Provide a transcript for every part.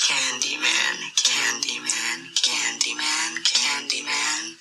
Candyman, Candyman, Candyman, Candyman.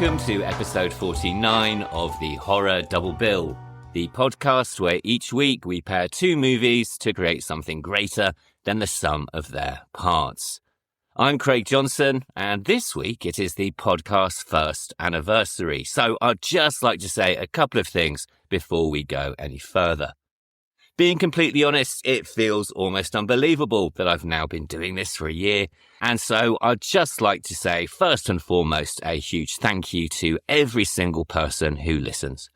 Welcome to episode 49 of the Horror Double Bill, the podcast where each week we pair two movies to create something greater than the sum of their parts. I'm Craig Johnson, and this week it is the podcast's first anniversary, so I'd just like to say a couple of things before we go any further. Being completely honest, it feels almost unbelievable that I've now been doing this for a year, and so I'd just like to say, first and foremost, a huge thank you to every single person who listens.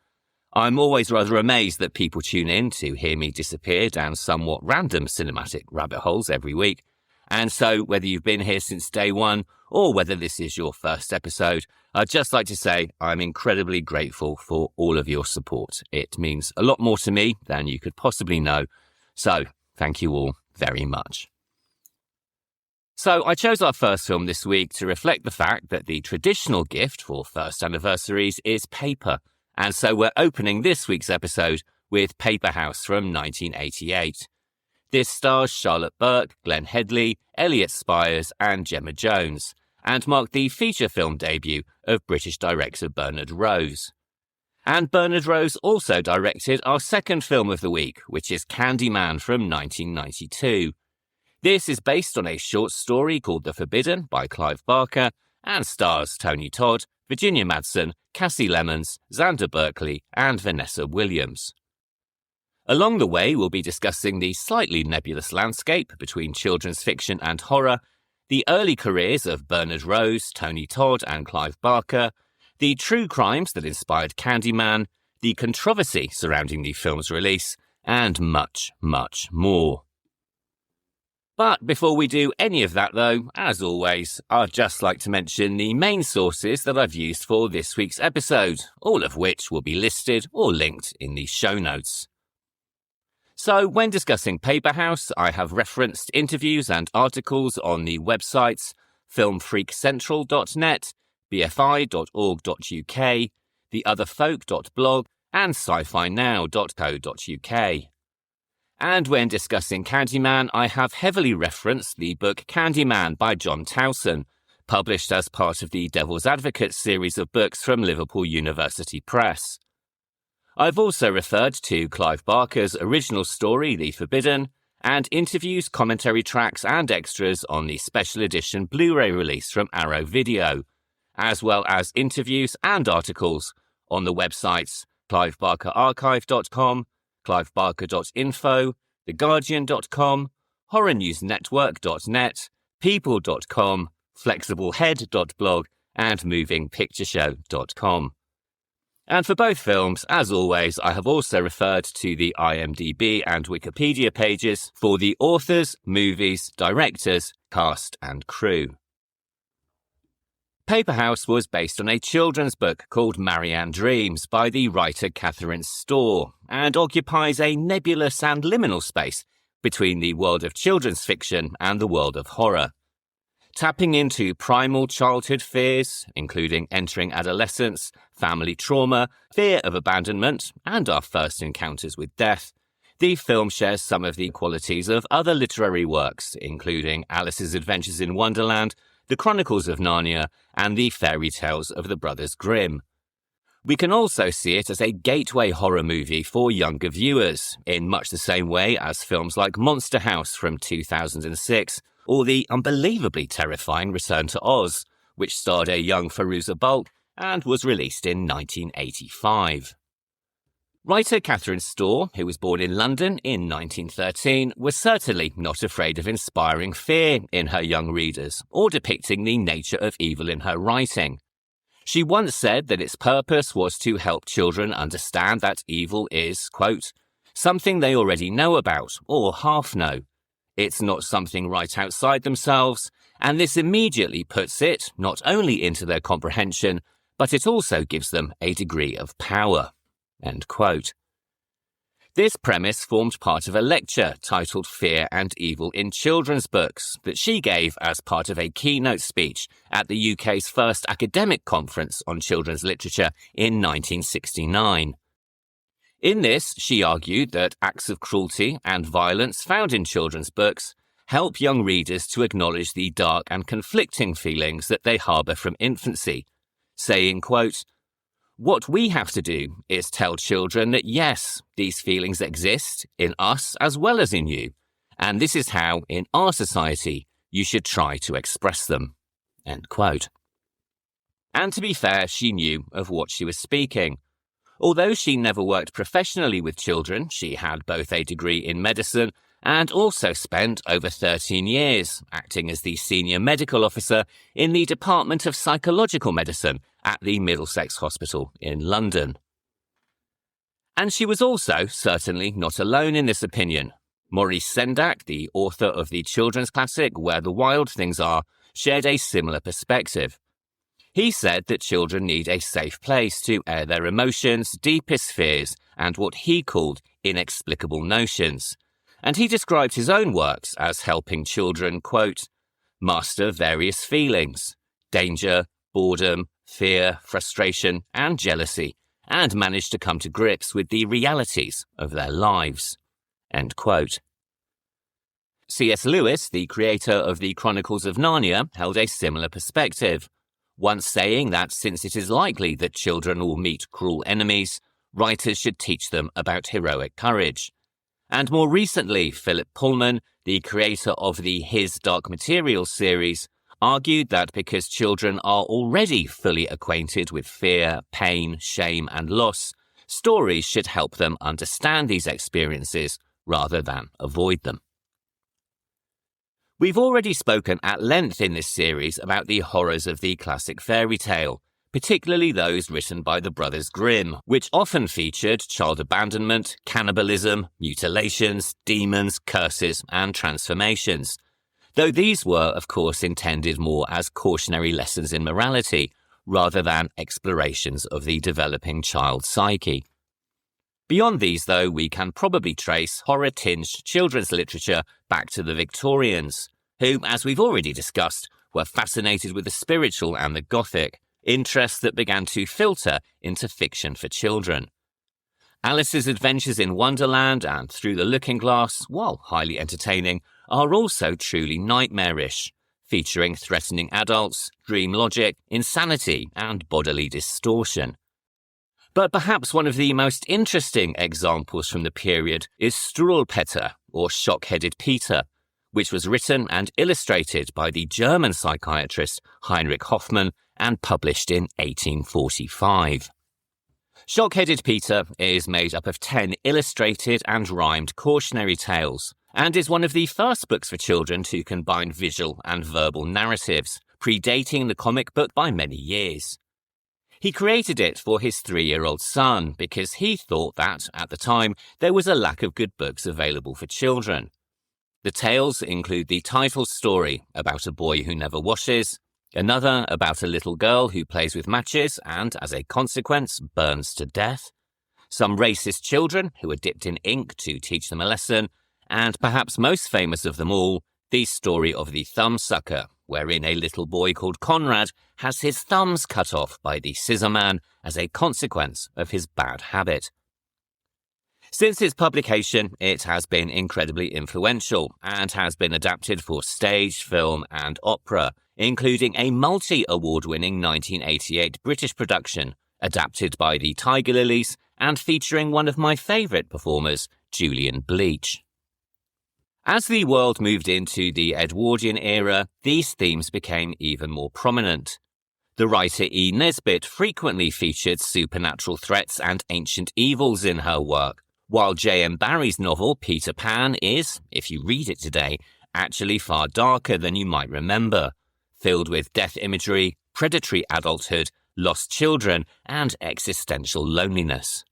I'm always rather amazed that people tune in to hear me disappear down somewhat random cinematic rabbit holes every week, and so whether you've been here since day one or whether this is your first episode, I'd just like to say I'm incredibly grateful for all of your support. It means a lot more to me than you could possibly know, so thank you all very much. So I chose our first film this week to reflect the fact that the traditional gift for first anniversaries is paper, and so we're opening this week's episode with Paperhouse from 1988. This stars Charlotte Burke, Glenne Headley, Elliott Spiers and Gemma Jones, and marked the feature film debut of British director Bernard Rose. And Bernard Rose also directed our second film of the week, which is Candyman from 1992. This is based on a short story called The Forbidden by Clive Barker and stars Tony Todd, Virginia Madsen, Cassie Lemmons, Xander Berkeley and Vanessa Williams. Along the way, we'll be discussing the slightly nebulous landscape between children's fiction and horror, the early careers of Bernard Rose, Tony Todd and Clive Barker, the true crimes that inspired Candyman, the controversy surrounding the film's release, and much, much more. But before we do any of that though, as always, I'd just like to mention the main sources that I've used for this week's episode, all of which will be listed or linked in the show notes. So when discussing Paperhouse, I have referenced interviews and articles on the websites filmfreakcentral.net, bfi.org.uk, theotherfolk.blog and scifinow.co.uk. And when discussing Candyman, I have heavily referenced the book Candyman by John Towson, published as part of the Devil's Advocate series of books from Liverpool University Press. I've also referred to Clive Barker's original story, The Forbidden, and interviews, commentary tracks and extras on the special edition Blu-ray release from Arrow Video, as well as interviews and articles on the websites clivebarkerarchive.com, clivebarker.info, theguardian.com, horrornewsnetwork.net, people.com, flexiblehead.blog, and movingpictureshow.com. And for both films, as always, I have also referred to the IMDb and Wikipedia pages for the authors, movies, directors, cast and crew. Paperhouse was based on a children's book called Marianne Dreams by the writer Catherine Storr and occupies a nebulous and liminal space between the world of children's fiction and the world of horror. Tapping into primal childhood fears, including entering adolescence, family trauma, fear of abandonment, and our first encounters with death, the film shares some of the qualities of other literary works, including Alice's Adventures in Wonderland, The Chronicles of Narnia, and the fairy tales of the Brothers Grimm. We can also see it as a gateway horror movie for younger viewers, in much the same way as films like Monster House from 2006, or the unbelievably terrifying Return to Oz, which starred a young Fairuza Balk and was released in 1985. Writer Catherine Storr, who was born in London in 1913, was certainly not afraid of inspiring fear in her young readers or depicting the nature of evil in her writing. She once said that its purpose was to help children understand that evil is, quote, something they already know about or half know. It's not something right outside themselves, and this immediately puts it not only into their comprehension, but it also gives them a degree of power. End quote. This premise formed part of a lecture titled Fear and Evil in Children's Books that she gave as part of a keynote speech at the UK's first academic conference on children's literature in 1969. In this, she argued that acts of cruelty and violence found in children's books help young readers to acknowledge the dark and conflicting feelings that they harbour from infancy, saying, quote, what we have to do is tell children that yes, these feelings exist in us as well as in you, and this is how, in our society, you should try to express them. End quote. And to be fair, she knew of what she was speaking. Although she never worked professionally with children, she had both a degree in medicine and also spent over 13 years acting as the senior medical officer in the Department of Psychological Medicine at the Middlesex Hospital in London. And she was also certainly not alone in this opinion. Maurice Sendak, the author of the children's classic Where the Wild Things Are, shared a similar perspective. He said that children need a safe place to air their emotions, deepest fears, and what he called inexplicable notions. And he described his own works as helping children, quote, master various feelings, danger, boredom, fear, frustration, and jealousy, and manage to come to grips with the realities of their lives. End quote. C.S. Lewis, the creator of the Chronicles of Narnia, held a similar perspective, once saying that since it is likely that children will meet cruel enemies, writers should teach them about heroic courage. And more recently, Philip Pullman, the creator of the His Dark Materials series, argued that because children are already fully acquainted with fear, pain, shame, and loss, stories should help them understand these experiences rather than avoid them. We've already spoken at length in this series about the horrors of the classic fairy tale, particularly those written by the Brothers Grimm, which often featured child abandonment, cannibalism, mutilations, demons, curses, and transformations. Though these were, of course, intended more as cautionary lessons in morality, rather than explorations of the developing child psyche. Beyond these, though, we can probably trace horror-tinged children's literature back to the Victorians, who, as we've already discussed, were fascinated with the spiritual and the Gothic, interests that began to filter into fiction for children. Alice's Adventures in Wonderland and Through the Looking Glass, while highly entertaining, are also truly nightmarish, featuring threatening adults, dream logic, insanity, and bodily distortion. But perhaps one of the most interesting examples from the period is Struwwelpeter, or Shock-Headed Peter, which was written and illustrated by the German psychiatrist Heinrich Hoffmann and published in 1845. Shock-Headed Peter is made up of 10 illustrated and rhymed cautionary tales, and is one of the first books for children to combine visual and verbal narratives, predating the comic book by many years. He created it for his 3-year-old son because he thought that, at the time, there was a lack of good books available for children. The tales include the title story about a boy who never washes, another about a little girl who plays with matches and, as a consequence, burns to death, some racist children who are dipped in ink to teach them a lesson, and perhaps most famous of them all, the story of the Thumbsucker, wherein a little boy called Conrad has his thumbs cut off by the Scissor Man as a consequence of his bad habit. Since its publication, it has been incredibly influential and has been adapted for stage, film, and opera, including a multi-award-winning 1988 British production, adapted by the Tiger Lilies and featuring one of my favourite performers, Julian Bleach. As the world moved into the Edwardian era, these themes became even more prominent. The writer E. Nesbit frequently featured supernatural threats and ancient evils in her work, while J.M. Barrie's novel Peter Pan is, if you read it today, actually far darker than you might remember, filled with death imagery, predatory adulthood, lost children, and existential loneliness.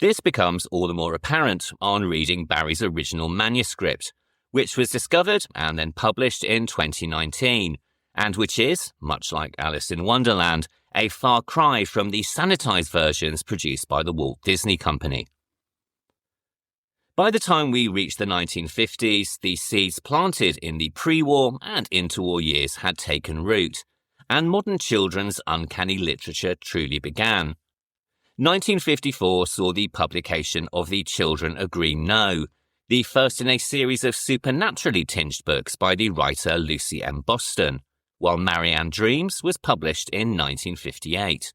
This becomes all the more apparent on reading Barrie's original manuscript, which was discovered and then published in 2019, and which is, much like Alice in Wonderland, a far cry from the sanitized versions produced by the Walt Disney Company. By the time we reached the 1950s, the seeds planted in the pre-war and interwar years had taken root, and modern children's uncanny literature truly began. 1954 saw the publication of The Children Agree No, the first in a series of supernaturally tinged books by the writer Lucy M. Boston, while Marianne Dreams was published in 1958.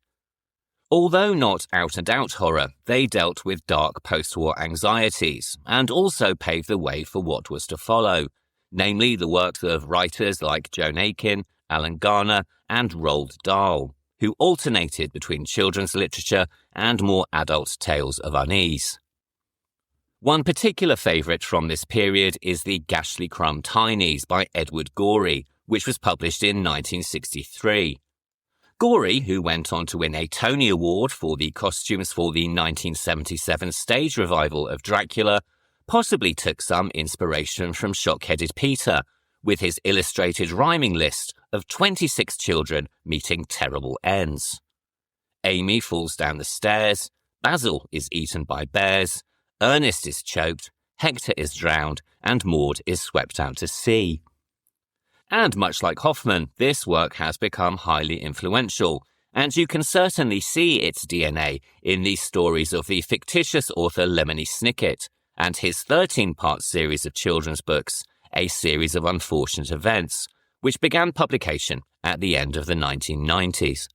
Although not out-and-out horror, they dealt with dark post-war anxieties and also paved the way for what was to follow, namely the works of writers like Joan Aiken, Alan Garner, and Roald Dahl, who alternated between children's literature and more adult tales of unease. One particular favourite from this period is The Ghastly Crumb Tinies by Edward Gorey, which was published in 1963. Gorey, who went on to win a Tony Award for the costumes for the 1977 stage revival of Dracula, possibly took some inspiration from Shock-Headed Peter, with his illustrated rhyming list of 26 children meeting terrible ends. Amy falls down the stairs, Basil is eaten by bears, Ernest is choked, Hector is drowned, and Maud is swept out to sea. And much like Hoffman, this work has become highly influential, and you can certainly see its DNA in the stories of the fictitious author Lemony Snicket and his 13-part series of children's books, A Series of Unfortunate Events, which began publication at the end of the 1990s.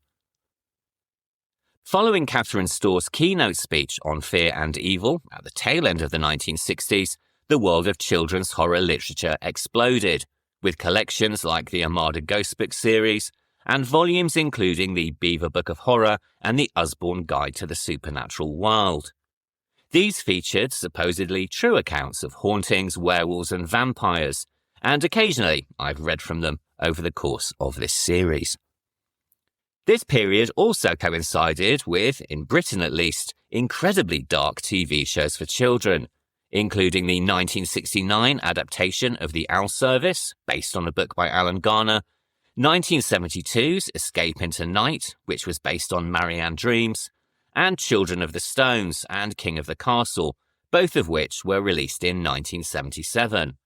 Following Catherine Storr's keynote speech on fear and evil at the tail end of the 1960s, the world of children's horror literature exploded, with collections like the Armada Ghostbook series and volumes including the Beaver Book of Horror and the Usborne Guide to the Supernatural World. These featured supposedly true accounts of hauntings, werewolves and vampires, and occasionally I've read from them over the course of this series. This period also coincided with, in Britain at least, incredibly dark TV shows for children, including the 1969 adaptation of The Owl Service, based on a book by Alan Garner, 1972's Escape into Night, which was based on Marianne Dreams, and Children of the Stones and King of the Castle, both of which were released in 1977.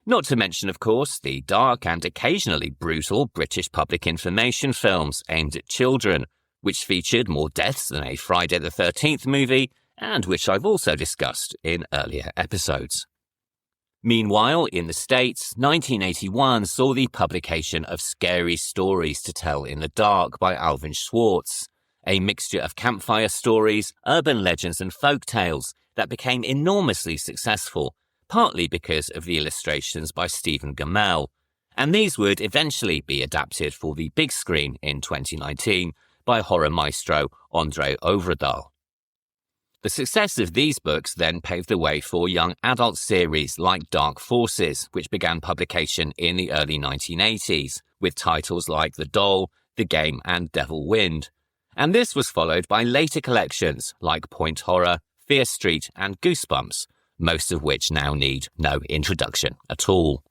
Not to mention, of course, the dark and occasionally brutal British public information films aimed at children, which featured more deaths than a Friday the 13th movie, and which I've also discussed in earlier episodes. Meanwhile, in the States, 1981 saw the publication of Scary Stories to Tell in the Dark by Alvin Schwartz, a mixture of campfire stories, urban legends and folk tales that became enormously successful, partly because of the illustrations by Stephen Gammell, and these would eventually be adapted for the big screen in 2019 by horror maestro André Øvredal. The success of these books then paved the way for young adult series like Dark Forces, which began publication in the early 1980s, with titles like The Doll, The Game and Devil Wind. And this was followed by later collections like Point Horror, Fear Street and Goosebumps, most of which now need no introduction at all.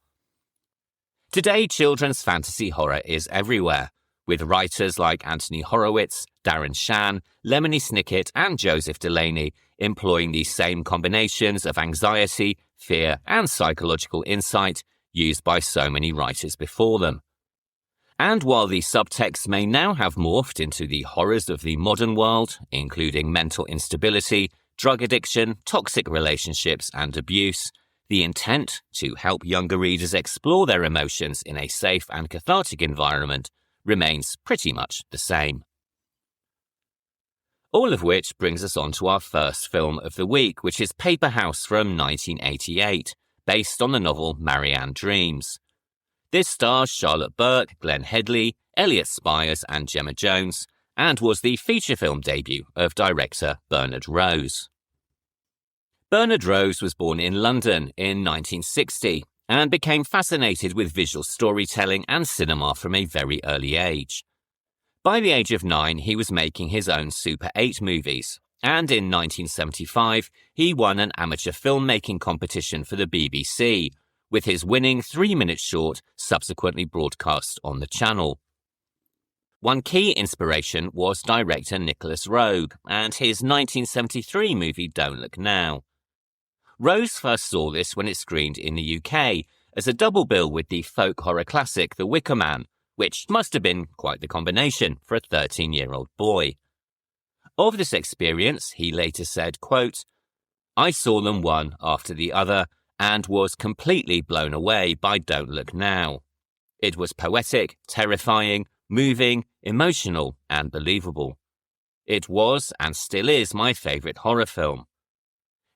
Today, children's fantasy horror is everywhere, with writers like Anthony Horowitz, Darren Shan, Lemony Snicket and Joseph Delaney employing these same combinations of anxiety, fear and psychological insight used by so many writers before them. And while the subtext may now have morphed into the horrors of the modern world, including mental instability, drug addiction, toxic relationships and abuse, the intent to help younger readers explore their emotions in a safe and cathartic environment remains pretty much the same. All of which brings us on to our first film of the week, which is Paperhouse from 1988, based on the novel Marianne Dreams. This stars Charlotte Burke, Glenne Headley, Elliott Spiers and Gemma Jones, and was the feature film debut of director Bernard Rose. Bernard Rose was born in London in 1960 and became fascinated with visual storytelling and cinema from a very early age. By the age of 9, he was making his own Super 8 movies, and in 1975 he won an amateur filmmaking competition for the BBC, with his winning 3-minute short subsequently broadcast on the channel. One key inspiration was director Nicholas Roeg and his 1973 movie Don't Look Now. Rose first saw this when it screened in the UK as a double bill with the folk horror classic The Wicker Man, which must have been quite the combination for a 13-year-old boy. Of this experience, he later said, quote, "I saw them one after the other and was completely blown away by Don't Look Now. It was poetic, terrifying, moving, emotional, and believable. It was and still is my favourite horror film."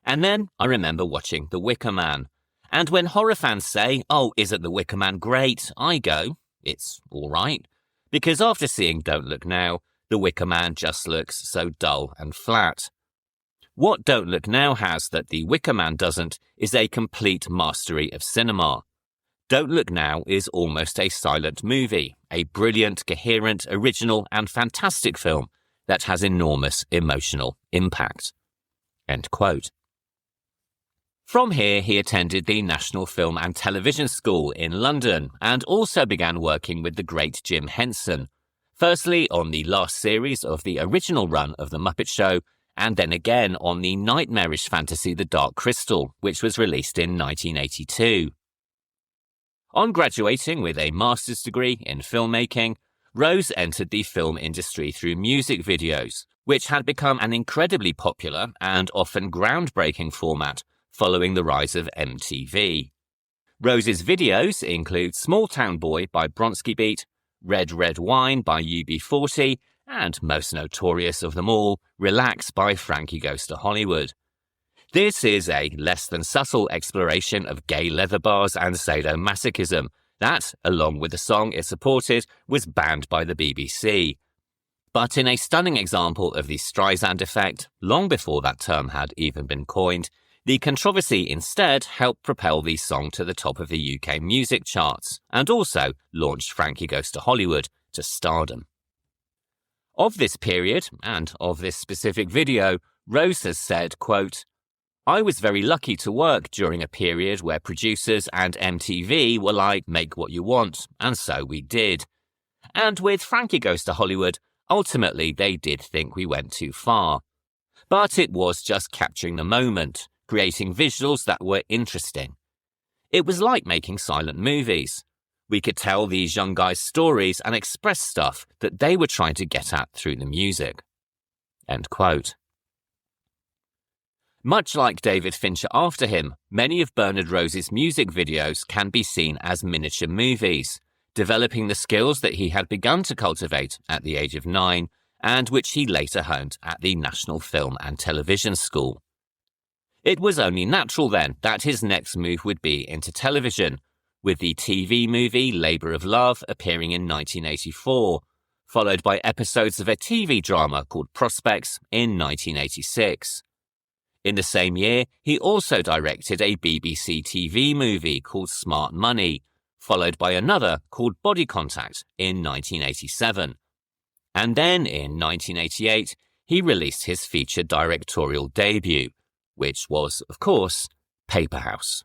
And then I remember watching The Wicker Man. And when horror fans say, "Oh, isn't The Wicker Man great?" I go, "It's all right." Because after seeing Don't Look Now, The Wicker Man just looks so dull and flat. What Don't Look Now has that The Wicker Man doesn't is a complete mastery of cinema. Don't Look Now is almost a silent movie, a brilliant, coherent, original and fantastic film that has enormous emotional impact. End quote. From here, he attended the National Film and Television School in London and also began working with the great Jim Henson, firstly on the last series of the original run of The Muppet Show, and then again on the nightmarish fantasy The Dark Crystal, which was released in 1982. On graduating with a master's degree in filmmaking, Rose entered the film industry through music videos, which had become an incredibly popular and often groundbreaking format following the rise of MTV. Rose's videos include Small Town Boy by Bronski Beat, Red Red Wine by UB40, and most notorious of them all, Relax by Frankie Goes to Hollywood. This is a less than subtle exploration of gay leather bars and sadomasochism that, along with the song it supported, was banned by the BBC. But in a stunning example of the Streisand effect, long before that term had even been coined, the controversy instead helped propel the song to the top of the UK music charts and also launched Frankie Goes to Hollywood to stardom. Of this period, and of this specific video, Rose has said, quote, "I was very lucky to work during a period where producers and MTV were like, make what you want, and so we did. And with Frankie Goes to Hollywood, ultimately they did think we went too far. But it was just capturing the moment, creating visuals that were interesting. It was like making silent movies. We could tell these young guys' stories and express stuff that they were trying to get at through the music." End quote. Much like David Fincher after him, many of Bernard Rose's music videos can be seen as miniature movies, developing the skills that he had begun to cultivate at the age of 9 and which he later honed at the National Film and Television School. It was only natural then that his next move would be into television, with the TV movie Labour of Love appearing in 1984, followed by episodes of a TV drama called Prospects in 1986. In the same year, he also directed a BBC TV movie called Smart Money, followed by another called Body Contact in 1987. And then in 1988, he released his feature directorial debut, which was, of course, Paperhouse.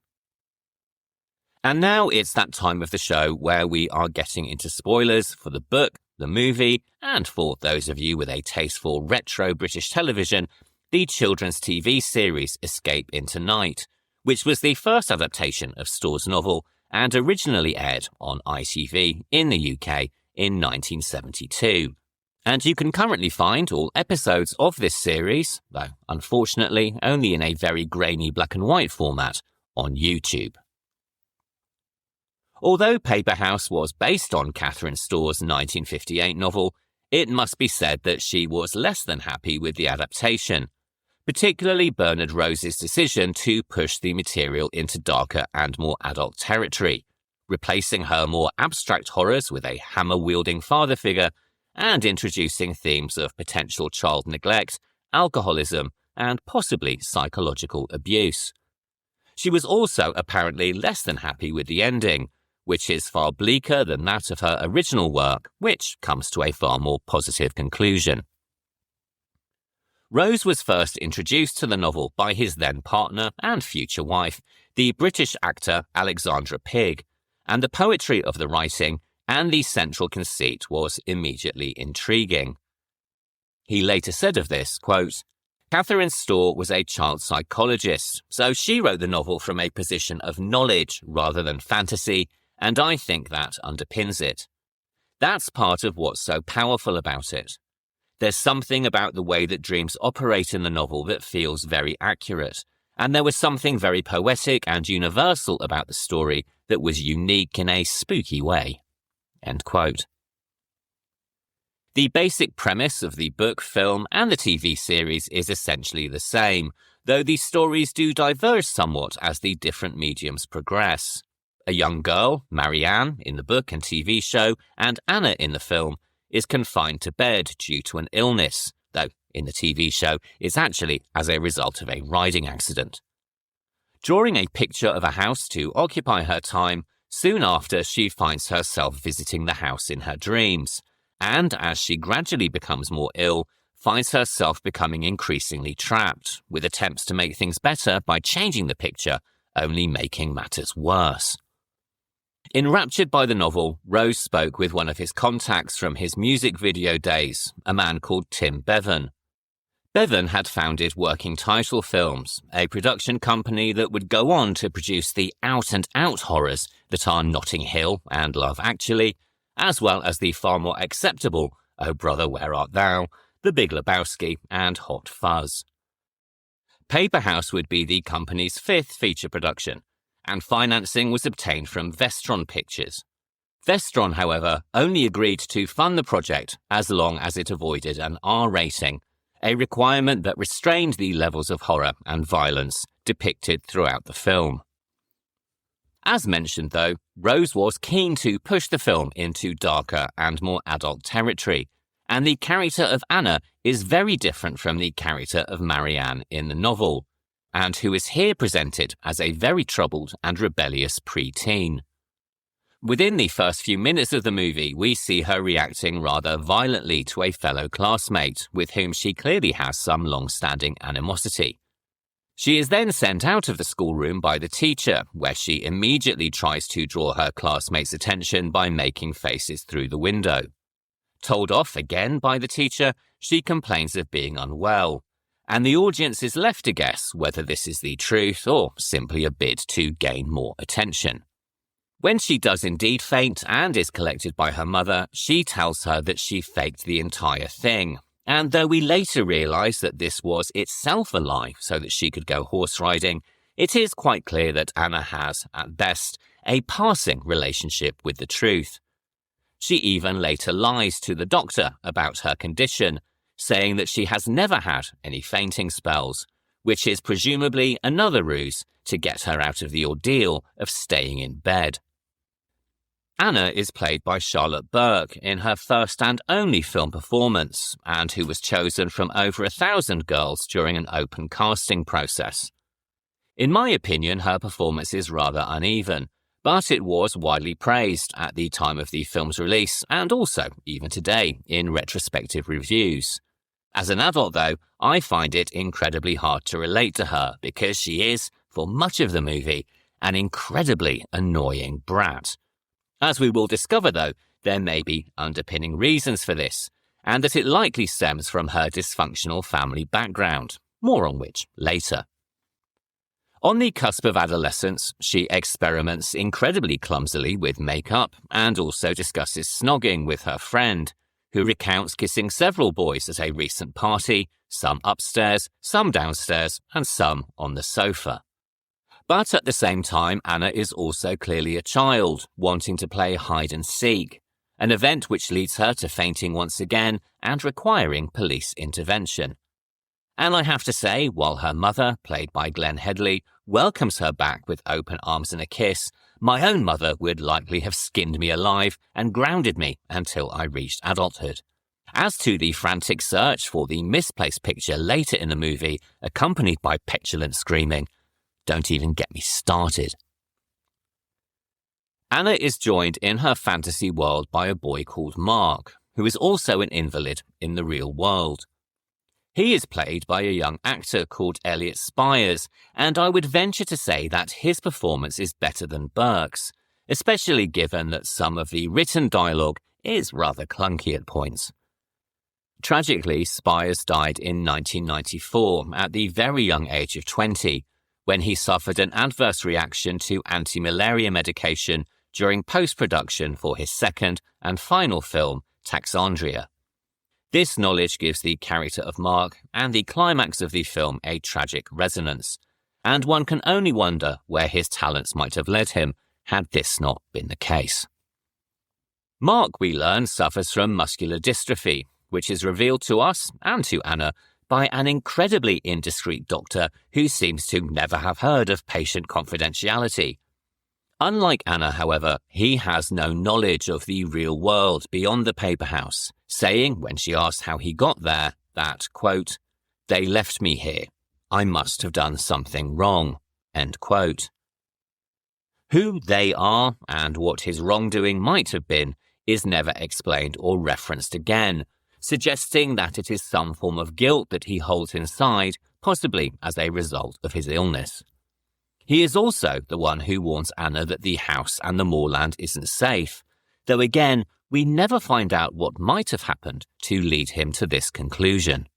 And now it's that time of the show where we are getting into spoilers for the book, the movie, and for those of you with a taste for retro British television, the children's TV series Escape into Night, which was the first adaptation of Storr's novel and originally aired on ITV in the UK in 1972. And you can currently find all episodes of this series, though unfortunately only in a very grainy black and white format, on YouTube. Although Paperhouse was based on Catherine Storr's 1958 novel, it must be said that she was less than happy with the adaptation, particularly Bernard Rose's decision to push the material into darker and more adult territory, replacing her more abstract horrors with a hammer-wielding father figure and introducing themes of potential child neglect, alcoholism, and possibly psychological abuse. She was also apparently less than happy with the ending, which is far bleaker than that of her original work, which comes to a far more positive conclusion. Rose was first introduced to the novel by his then partner and future wife, the British actor Alexandra Pigg, and the poetry of the writing and the central conceit was immediately intriguing. He later said of this, quote, "Catherine Storr was a child psychologist, so she wrote the novel from a position of knowledge rather than fantasy, and I think that underpins it. That's part of what's so powerful about it. There's something about the way that dreams operate in the novel that feels very accurate, and there was something very poetic and universal about the story that was unique in a spooky way." End quote. The basic premise of the book, film, and the TV series is essentially the same, though the stories do diverge somewhat as the different mediums progress. A young girl, Marianne, in the book and TV show, and Anna in the film, is confined to bed due to an illness, though in the TV show it's actually as a result of a riding accident. Drawing a picture of a house to occupy her time, soon after she finds herself visiting the house in her dreams, and as she gradually becomes more ill, finds herself becoming increasingly trapped, with attempts to make things better by changing the picture, only making matters worse. Enraptured by the novel, Rose spoke with one of his contacts from his music video days, a man called Tim Bevan. Bevan had founded Working Title Films, a production company that would go on to produce the out-and-out horrors that are Notting Hill and Love Actually, as well as the far more acceptable Oh Brother Where Art Thou, The Big Lebowski, and Hot Fuzz. Paperhouse would be the company's fifth feature production, and financing was obtained from Vestron Pictures. Vestron, however, only agreed to fund the project as long as it avoided an R rating, a requirement that restrained the levels of horror and violence depicted throughout the film. As mentioned, though, Rose was keen to push the film into darker and more adult territory, and the character of Anna is very different from the character of Marianne in the novel, and who is here presented as a very troubled and rebellious pre-teen. Within the first few minutes of the movie, we see her reacting rather violently to a fellow classmate with whom she clearly has some long-standing animosity. She is then sent out of the schoolroom by the teacher, where she immediately tries to draw her classmates' attention by making faces through the window. Told off again by the teacher, she complains of being unwell, and the audience is left to guess whether this is the truth or simply a bid to gain more attention. When she does indeed faint and is collected by her mother, she tells her that she faked the entire thing. And though we later realise that this was itself a lie so that she could go horse riding, it is quite clear that Anna has, at best, a passing relationship with the truth. She even later lies to the doctor about her condition, saying that she has never had any fainting spells, which is presumably another ruse to get her out of the ordeal of staying in bed. Anna is played by Charlotte Burke in her first and only film performance, and who was chosen from over 1,000 girls during an open casting process. In my opinion, her performance is rather uneven, but it was widely praised at the time of the film's release and also, even today, in retrospective reviews. As an adult, though, I find it incredibly hard to relate to her because she is, for much of the movie, an incredibly annoying brat. As we will discover, though, there may be underpinning reasons for this, and that it likely stems from her dysfunctional family background, more on which later. On the cusp of adolescence, she experiments incredibly clumsily with makeup and also discusses snogging with her friend, who recounts kissing several boys at a recent party, some upstairs, some downstairs, and some on the sofa. But at the same time, Anna is also clearly a child, wanting to play hide and seek, an event which leads her to fainting once again and requiring police intervention. And I have to say, while her mother, played by Glenne Headley, welcomes her back with open arms and a kiss, my own mother would likely have skinned me alive and grounded me until I reached adulthood. As to the frantic search for the misplaced picture later in the movie, accompanied by petulant screaming, don't even get me started. Anna is joined in her fantasy world by a boy called Mark, who is also an invalid in the real world. He is played by a young actor called Elliott Spiers, and I would venture to say that his performance is better than Burke's, especially given that some of the written dialogue is rather clunky at points. Tragically, Spiers died in 1994 at the very young age of 20, when he suffered an adverse reaction to anti-malaria medication during post-production for his second and final film, Taxandria. This knowledge gives the character of Mark and the climax of the film a tragic resonance, and one can only wonder where his talents might have led him had this not been the case. Mark, we learn, suffers from muscular dystrophy, which is revealed to us and to Anna by an incredibly indiscreet doctor who seems to never have heard of patient confidentiality. Unlike Anna, however, he has no knowledge of the real world beyond the Paperhouse, saying, when she asked how he got there, that, quote, "They left me here. I must have done something wrong," end quote. Who they are and what his wrongdoing might have been is never explained or referenced again, suggesting that it is some form of guilt that he holds inside, possibly as a result of his illness. He is also the one who warns Anna that the house and the moorland isn't safe, though again, we never find out what might have happened to lead him to this conclusion.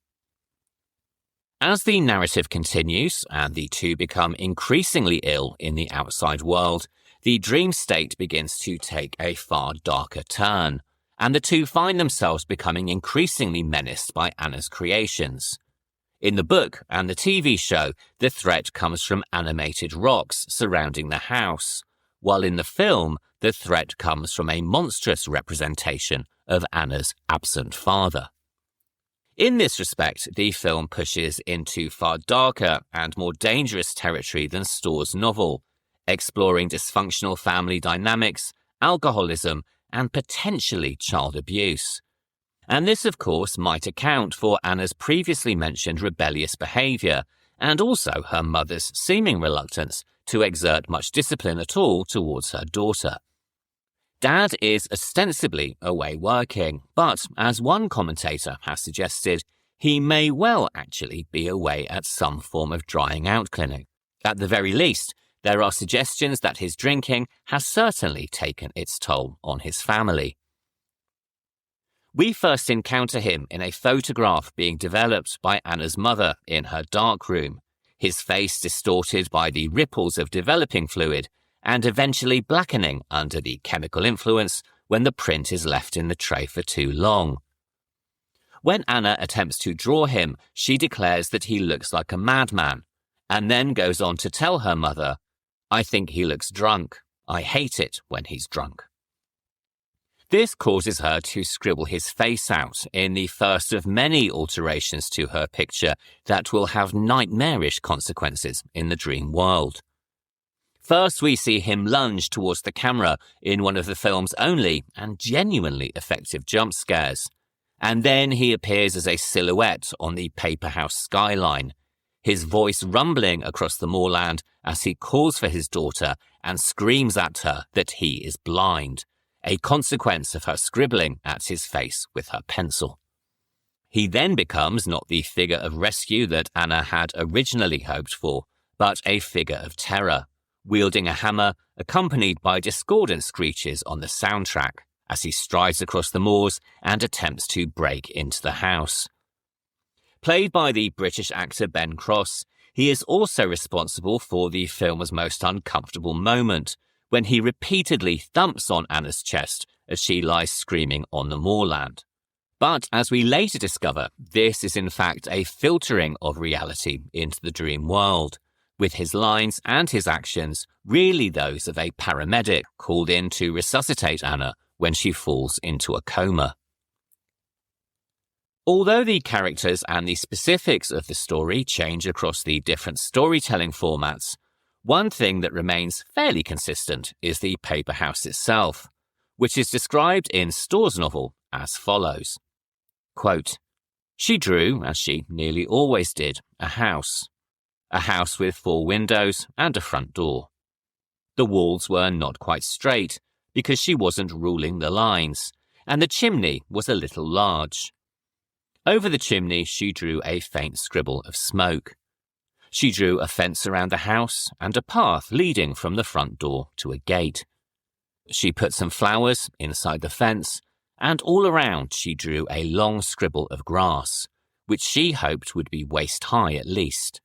As the narrative continues and the two become increasingly ill in the outside world, the dream state begins to take a far darker turn, and the two find themselves becoming increasingly menaced by Anna's creations. In the book and the TV show, the threat comes from animated rocks surrounding the house, while in the film, the threat comes from a monstrous representation of Anna's absent father. In this respect, the film pushes into far darker and more dangerous territory than Storr's novel, exploring dysfunctional family dynamics, alcoholism, and potentially child abuse. And this, of course, might account for Anna's previously mentioned rebellious behaviour, and also her mother's seeming reluctance to exert much discipline at all towards her daughter. Dad is ostensibly away working, but as one commentator has suggested, he may well actually be away at some form of drying out clinic. At the very least, there are suggestions that his drinking has certainly taken its toll on his family. We first encounter him in a photograph being developed by Anna's mother in her darkroom, his face distorted by the ripples of developing fluid and eventually blackening under the chemical influence when the print is left in the tray for too long. When Anna attempts to draw him, she declares that he looks like a madman, and then goes on to tell her mother, "I think he looks drunk. I hate it when he's drunk." This causes her to scribble his face out in the first of many alterations to her picture that will have nightmarish consequences in the dream world. First, we see him lunge towards the camera in one of the film's only and genuinely effective jump scares, and then he appears as a silhouette on the Paperhouse skyline, his voice rumbling across the moorland as he calls for his daughter and screams at her that he is blind, a consequence of her scribbling at his face with her pencil. He then becomes not the figure of rescue that Anna had originally hoped for, but a figure of terror, wielding a hammer accompanied by discordant screeches on the soundtrack as he strides across the moors and attempts to break into the house. Played by the British actor Ben Cross, he is also responsible for the film's most uncomfortable moment, when he repeatedly thumps on Anna's chest as she lies screaming on the moorland. But as we later discover, this is in fact a filtering of reality into the dream world, with his lines and his actions really those of a paramedic called in to resuscitate Anna when she falls into a coma. Although the characters and the specifics of the story change across the different storytelling formats, One thing that remains fairly consistent is the Paperhouse itself, which is described in Storr's novel as follows. Quote, "She drew, as she nearly always did, a house with 4 windows and a front door. The walls were not quite straight because she wasn't ruling the lines, and the chimney was a little large. Over the chimney she drew a faint scribble of smoke. She drew a fence around the house and a path leading from the front door to a gate. She put some flowers inside the fence, and all around she drew a long scribble of grass, which she hoped would be waist high at least.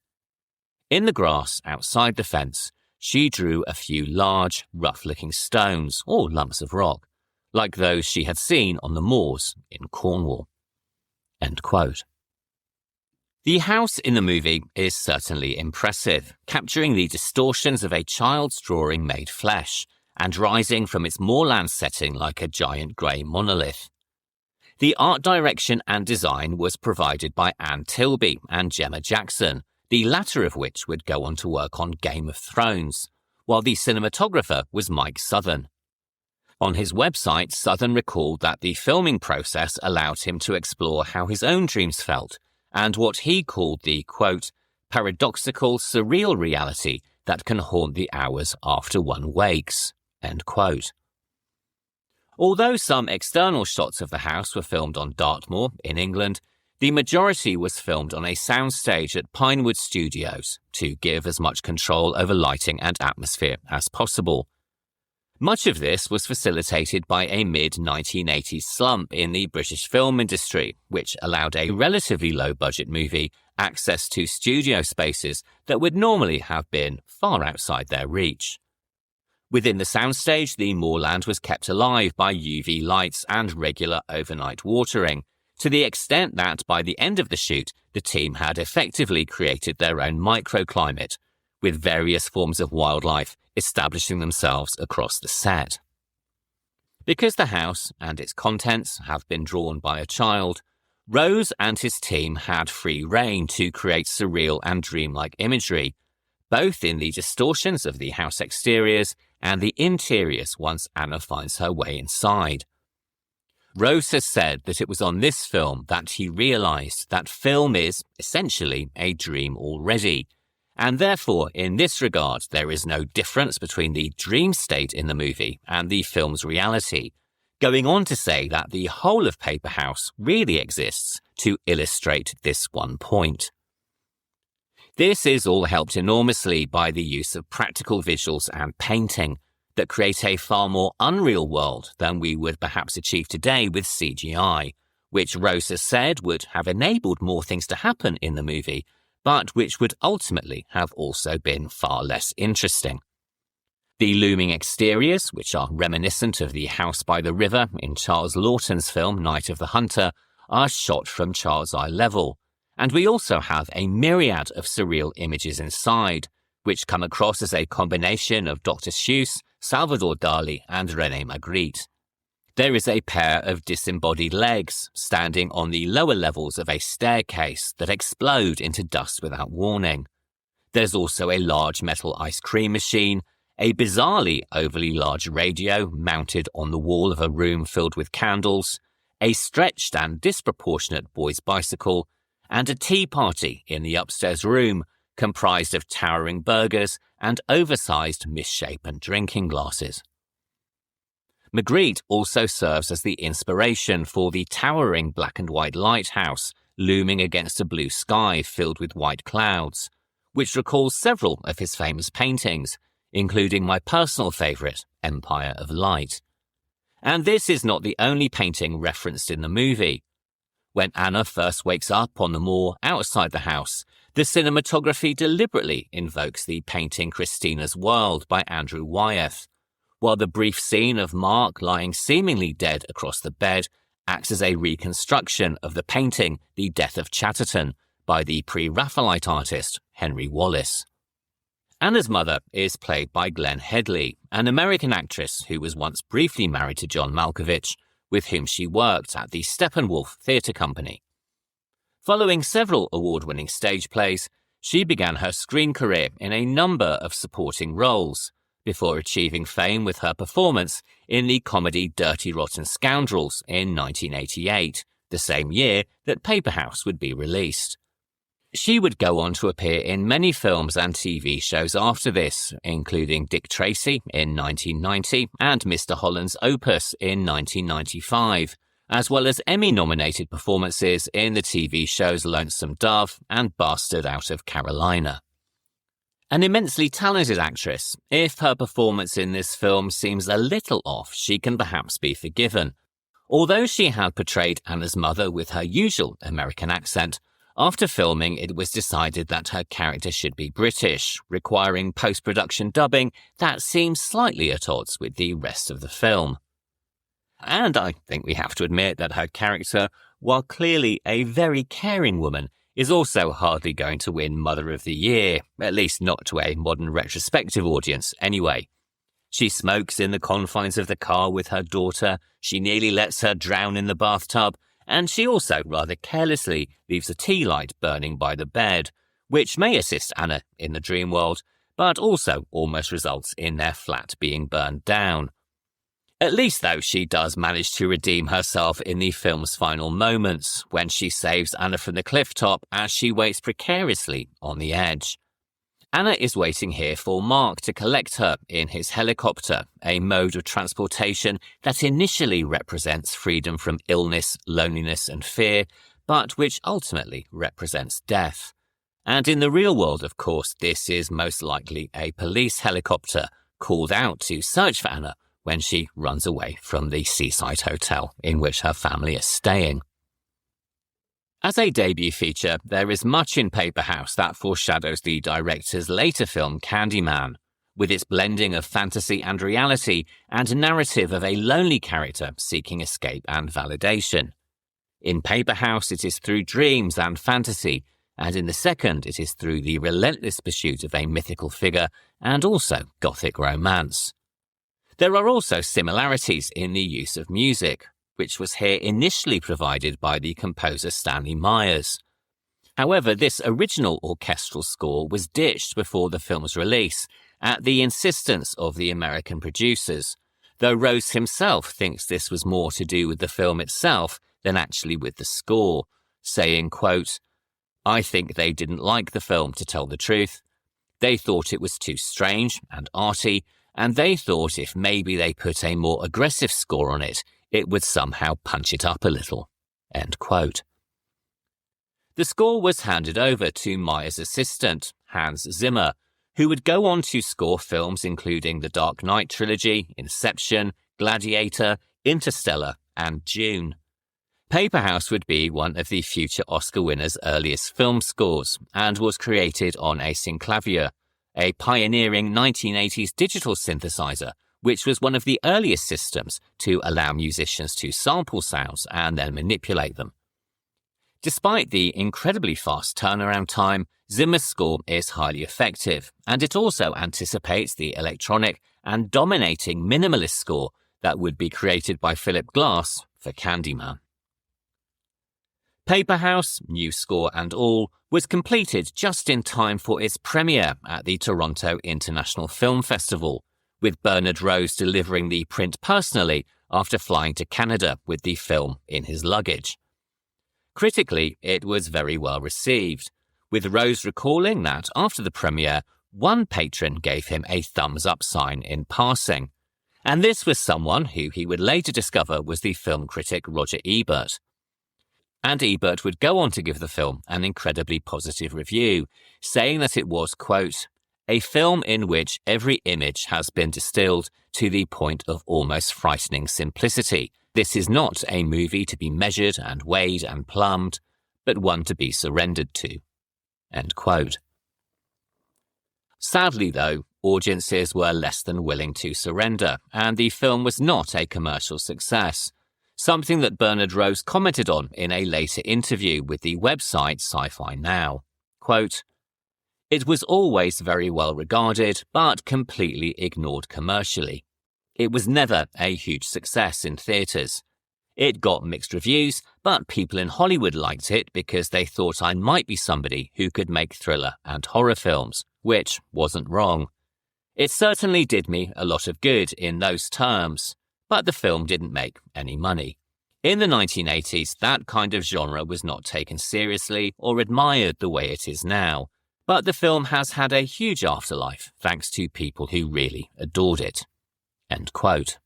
In the grass outside the fence, she drew a few large, rough-looking stones or lumps of rock, like those she had seen on the moors in Cornwall." End quote. The house in the movie is certainly impressive, capturing the distortions of a child's drawing made flesh and rising from its moorland setting like a giant grey monolith. The art direction and design was provided by Anne Tilby and Gemma Jackson, the latter of which would go on to work on Game of Thrones, while the cinematographer was Mike Southern. On his website, Southern recalled that the filming process allowed him to explore how his own dreams felt and what he called the, quote, paradoxical, surreal reality that can haunt the hours after one wakes, end quote. Although some external shots of the house were filmed on Dartmoor in England, the majority was filmed on a soundstage at Pinewood Studios to give as much control over lighting and atmosphere as possible. Much of this was facilitated by a mid-1980s slump in the British film industry, which allowed a relatively low-budget movie access to studio spaces that would normally have been far outside their reach. Within the soundstage, the moorland was kept alive by UV lights and regular overnight watering, to the extent that by the end of the shoot, the team had effectively created their own microclimate, with various forms of wildlife establishing themselves across the set. Because the house and its contents have been drawn by a child, Rose and his team had free rein to create surreal and dreamlike imagery, both in the distortions of the house exteriors and the interiors once Anna finds her way inside. Rose has said that it was on this film that he realised that film is, essentially, a dream already, and therefore, in this regard, there is no difference between the dream state in the movie and the film's reality, going on to say that the whole of Paperhouse really exists to illustrate this one point. This is all helped enormously by the use of practical visuals and painting that create a far more unreal world than we would perhaps achieve today with CGI, which Rose has said would have enabled more things to happen in the movie, but which would ultimately have also been far less interesting. The looming exteriors, which are reminiscent of the house by the river in Charles Laughton's film Night of the Hunter, are shot from child's eye level, and we also have a myriad of surreal images inside, which come across as a combination of Dr. Seuss, Salvador Dali, and René Magritte. There is a pair of disembodied legs standing on the lower levels of a staircase that explode into dust without warning. There's also a large metal ice cream machine, a bizarrely overly large radio mounted on the wall of a room filled with candles, a stretched and disproportionate boy's bicycle, and a tea party in the upstairs room comprised of towering burgers and oversized misshapen drinking glasses. Magritte also serves as the inspiration for the towering black and white lighthouse looming against a blue sky filled with white clouds, which recalls several of his famous paintings, including my personal favourite, Empire of Light. And this is not the only painting referenced in the movie. When Anna first wakes up on the moor outside the house, the cinematography deliberately invokes the painting Christina's World by Andrew Wyeth, while the brief scene of Mark lying seemingly dead across the bed acts as a reconstruction of the painting The Death of Chatterton by the pre-Raphaelite artist Henry Wallace. Anna's mother is played by Glenne Headley, an American actress who was once briefly married to John Malkovich, with whom she worked at the Steppenwolf Theatre Company. Following several award-winning stage plays, she began her screen career in a number of supporting roles, before achieving fame with her performance in the comedy Dirty Rotten Scoundrels in 1988, the same year that Paperhouse would be released. She would go on to appear in many films and TV shows after this, including Dick Tracy in 1990 and Mr. Holland's Opus in 1995, as well as Emmy-nominated performances in the TV shows Lonesome Dove and Bastard Out of Carolina. An immensely talented actress, if her performance in this film seems a little off, she can perhaps be forgiven. Although she had portrayed Anna's mother with her usual American accent, after filming it was decided that her character should be British, requiring post-production dubbing that seems slightly at odds with the rest of the film. And I think we have to admit that her character, while clearly a very caring woman, is also hardly going to win Mother of the Year, at least not to a modern retrospective audience anyway. She smokes in the confines of the car with her daughter, she nearly lets her drown in the bathtub, and she also rather carelessly leaves a tea light burning by the bed, which may assist Anna in the dream world, but also almost results in their flat being burned down. At least, though, she does manage to redeem herself in the film's final moments, when she saves Anna from the cliff top as she waits precariously on the edge. Anna is waiting here for Mark to collect her in his helicopter, a mode of transportation that initially represents freedom from illness, loneliness and fear, but which ultimately represents death. And in the real world, of course, this is most likely a police helicopter called out to search for Anna when she runs away from the seaside hotel in which her family is staying. As a debut feature, there is much in Paperhouse that foreshadows the director's later film Candyman, with its blending of fantasy and reality and a narrative of a lonely character seeking escape and validation. In Paperhouse, it is through dreams and fantasy, and in the second, it is through the relentless pursuit of a mythical figure and also gothic romance. There are also similarities in the use of music, which was here initially provided by the composer Stanley Myers. However, this original orchestral score was ditched before the film's release, at the insistence of the American producers, though Rose himself thinks this was more to do with the film itself than actually with the score, saying, quote, "I think they didn't like the film, to tell the truth. They thought it was too strange and arty, and they thought if maybe they put a more aggressive score on it, it would somehow punch it up a little." End quote. The score was handed over to Myers' assistant, Hans Zimmer, who would go on to score films including the Dark Knight trilogy, Inception, Gladiator, Interstellar, and Dune. Paperhouse would be one of the future Oscar winners' earliest film scores and was created on a synclavier, a pioneering 1980s digital synthesizer, which was one of the earliest systems to allow musicians to sample sounds and then manipulate them. Despite the incredibly fast turnaround time, Zimmer's score is highly effective, and it also anticipates the electronic and dominating minimalist score that would be created by Philip Glass for Candyman. Paperhouse, new score and all, was completed just in time for its premiere at the Toronto International Film Festival, with Bernard Rose delivering the print personally after flying to Canada with the film in his luggage. Critically, it was very well received, with Rose recalling that after the premiere, one patron gave him a thumbs-up sign in passing, and this was someone who he would later discover was the film critic Roger Ebert. And Ebert would go on to give the film an incredibly positive review, saying that it was, quote, "a film in which every image has been distilled to the point of almost frightening simplicity. This is not a movie to be measured and weighed and plumbed, but one to be surrendered to." End quote. Sadly, though, audiences were less than willing to surrender, and the film was not a commercial success, something that Bernard Rose commented on in a later interview with the website Sci-Fi Now. Quote, "It was always very well regarded, but completely ignored commercially. It was never a huge success in theatres. It got mixed reviews, but people in Hollywood liked it because they thought I might be somebody who could make thriller and horror films, which wasn't wrong. It certainly did me a lot of good in those terms, but the film didn't make any money. In the 1980s, that kind of genre was not taken seriously or admired the way it is now, but the film has had a huge afterlife thanks to people who really adored it." End quote.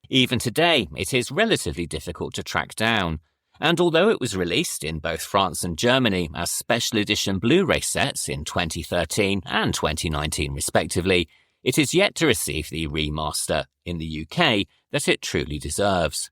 Even today, it is relatively difficult to track down, and although it was released in both France and Germany as special edition Blu-ray sets in 2013 and 2019 respectively, it is yet to receive the remaster in the UK that it truly deserves.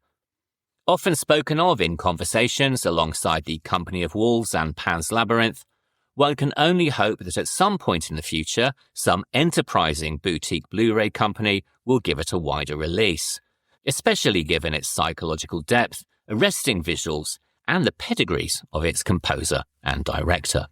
Often spoken of in conversations alongside The Company of Wolves and Pan's Labyrinth, one can only hope that at some point in the future, some enterprising boutique Blu-ray company will give it a wider release, especially given its psychological depth, arresting visuals, and the pedigrees of its composer and director.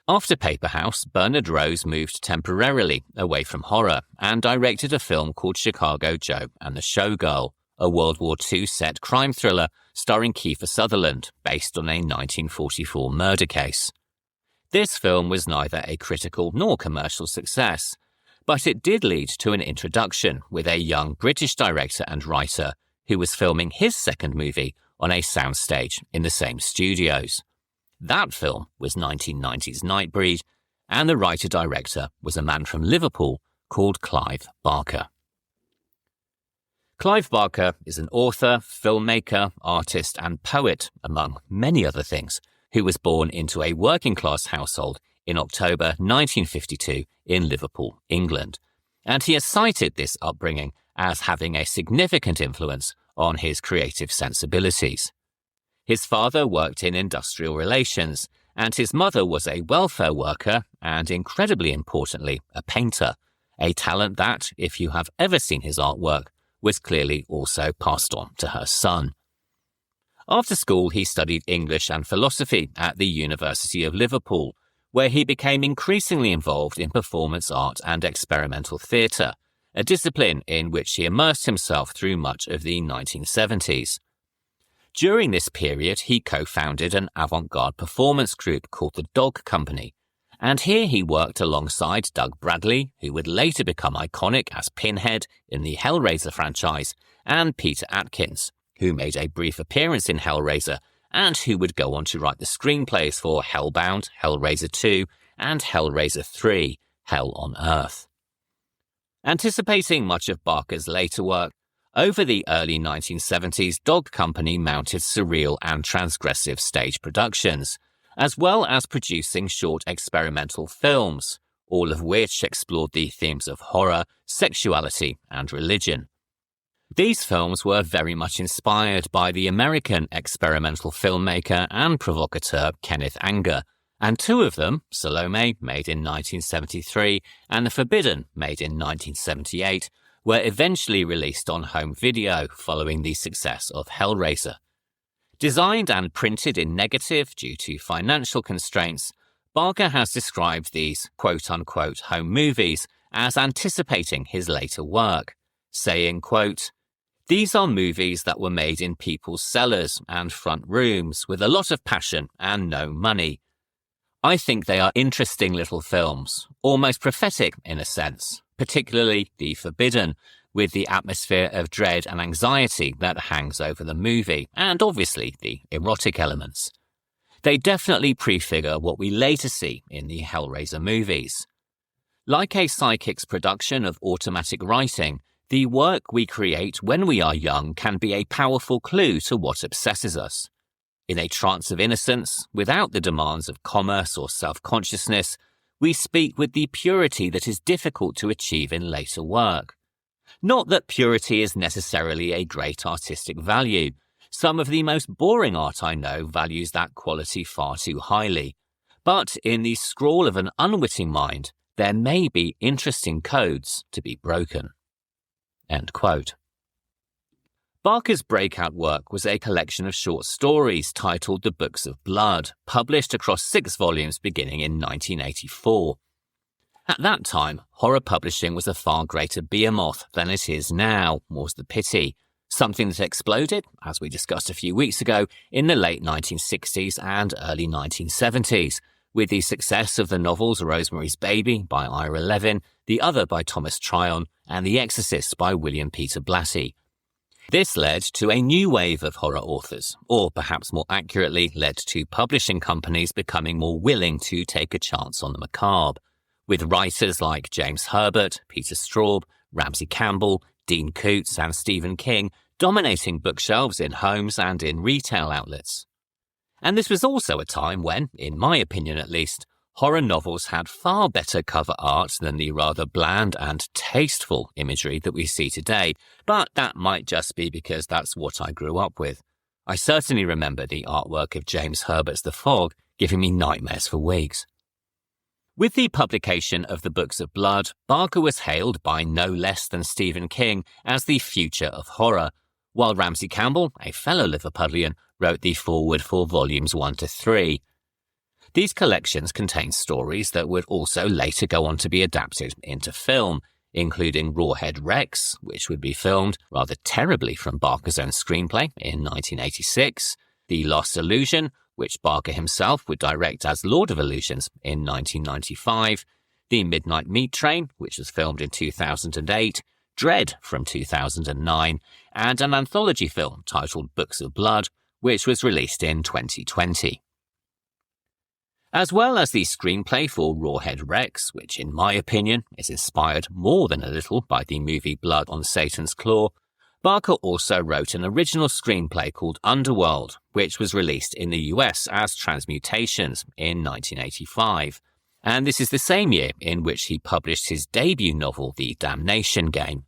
After Paperhouse, Bernard Rose moved temporarily away from horror and directed a film called Chicago Joe and the Showgirl, a World War II set crime thriller starring Kiefer Sutherland based on a 1944 murder case. This film was neither a critical nor commercial success, but it did lead to an introduction with a young British director and writer who was filming his second movie on a soundstage in the same studios. That film was 1990's Nightbreed, and the writer-director was a man from Liverpool called Clive Barker. Clive Barker is an author, filmmaker, artist, and poet, among many other things, who was born into a working-class household in October 1952 in Liverpool, England, and he has cited this upbringing as having a significant influence on his creative sensibilities. His father worked in industrial relations, and his mother was a welfare worker and, incredibly importantly, a painter, a talent that, if you have ever seen his artwork, was clearly also passed on to her son. After school, he studied English and philosophy at the University of Liverpool, where he became increasingly involved in performance art and experimental theatre, a discipline in which he immersed himself through much of the 1970s. During this period, he co-founded an avant-garde performance group called the Dog Company, and here he worked alongside Doug Bradley, who would later become iconic as Pinhead in the Hellraiser franchise, and Peter Atkins, who made a brief appearance in Hellraiser and who would go on to write the screenplays for Hellbound, Hellraiser 2, and Hellraiser 3, Hell on Earth. Anticipating much of Barker's later work, over the early 1970s, Dog Company mounted surreal and transgressive stage productions, as well as producing short experimental films, all of which explored the themes of horror, sexuality, and religion. These films were very much inspired by the American experimental filmmaker and provocateur Kenneth Anger, and two of them, Salome, made in 1973, and The Forbidden, made in 1978, were eventually released on home video following the success of Hellraiser. Designed and printed in negative due to financial constraints, Barker has described these quote-unquote home movies as anticipating his later work, saying, quote, "These are movies that were made in people's cellars and front rooms with a lot of passion and no money. I think they are interesting little films, almost prophetic in a sense, particularly The Forbidden, with the atmosphere of dread and anxiety that hangs over the movie, and obviously the erotic elements. They definitely prefigure what we later see in the Hellraiser movies. Like a psychic's production of automatic writing, the work we create when we are young can be a powerful clue to what obsesses us. In a trance of innocence, without the demands of commerce or self-consciousness, we speak with the purity that is difficult to achieve in later work. Not that purity is necessarily a great artistic value. Some of the most boring art I know values that quality far too highly. But in the scrawl of an unwitting mind, there may be interesting codes to be broken." End quote. Barker's breakout work was a collection of short stories titled The Books of Blood, published across 6 volumes beginning in 1984. At that time, horror publishing was a far greater behemoth than it is now, more's the pity, something that exploded, as we discussed a few weeks ago, in the late 1960s and early 1970s, with the success of the novels Rosemary's Baby by Ira Levin, The Other by Thomas Tryon, and The Exorcist by William Peter Blatty. This led to a new wave of horror authors, or perhaps more accurately, led to publishing companies becoming more willing to take a chance on the macabre, with writers like James Herbert, Peter Straub, Ramsey Campbell, Dean Koontz, and Stephen King dominating bookshelves in homes and in retail outlets. And this was also a time when, in my opinion at least, horror novels had far better cover art than the rather bland and tasteful imagery that we see today, but that might just be because that's what I grew up with. I certainly remember the artwork of James Herbert's The Fog giving me nightmares for weeks. With the publication of the Books of Blood, Barker was hailed by no less than Stephen King as the future of horror, while Ramsey Campbell, a fellow Liverpudlian, wrote the foreword for volumes 1 to 3. These collections contain stories that would also later go on to be adapted into film, including Rawhead Rex, which would be filmed rather terribly from Barker's own screenplay in 1986, The Lost Illusion, which Barker himself would direct as Lord of Illusions in 1995, The Midnight Meat Train, which was filmed in 2008, Dread from 2009, and an anthology film titled Books of Blood, which was released in 2020. As well as the screenplay for Rawhead Rex, which in my opinion is inspired more than a little by the movie Blood on Satan's Claw, Barker also wrote an original screenplay called Underworld, which was released in the US as Transmutations in 1985. And this is the same year in which he published his debut novel, The Damnation Game.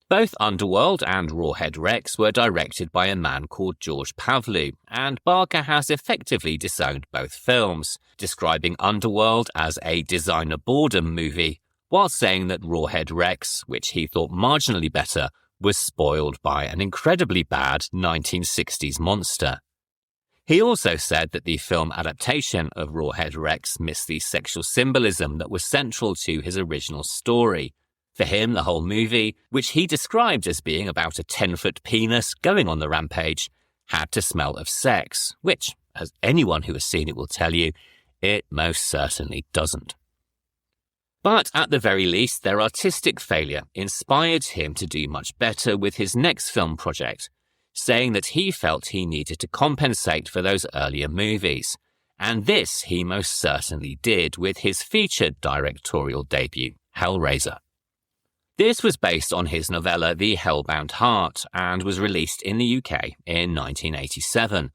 Both Underworld and Rawhead Rex were directed by a man called George Pavlou, and Barker has effectively disowned both films, describing Underworld as a designer boredom movie, while saying that Rawhead Rex, which he thought marginally better, was spoiled by an incredibly bad 1960s monster. He also said that the film adaptation of Rawhead Rex missed the sexual symbolism that was central to his original story. For him, the whole movie, which he described as being about a 10-foot penis going on the rampage, had to smell of sex, which, as anyone who has seen it will tell you, it most certainly doesn't. But at the very least, their artistic failure inspired him to do much better with his next film project, saying that he felt he needed to compensate for those earlier movies. And this he most certainly did with his featured directorial debut, Hellraiser. This was based on his novella The Hellbound Heart and was released in the UK in 1987.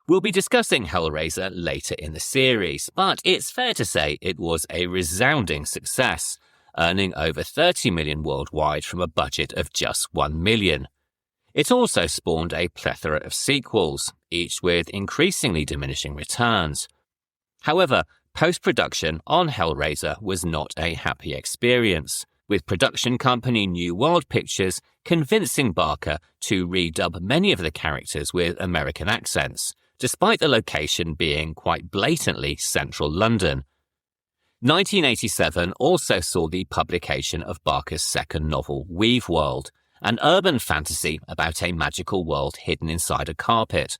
We'll be discussing Hellraiser later in the series, but it's fair to say it was a resounding success, earning over 30 million worldwide from a budget of just 1 million. It also spawned a plethora of sequels, each with increasingly diminishing returns. However, post-production on Hellraiser was not a happy experience, with production company New World Pictures convincing Barker to redub many of the characters with American accents, despite the location being quite blatantly central London. 1987 also saw the publication of Barker's second novel, Weave World, an urban fantasy about a magical world hidden inside a carpet.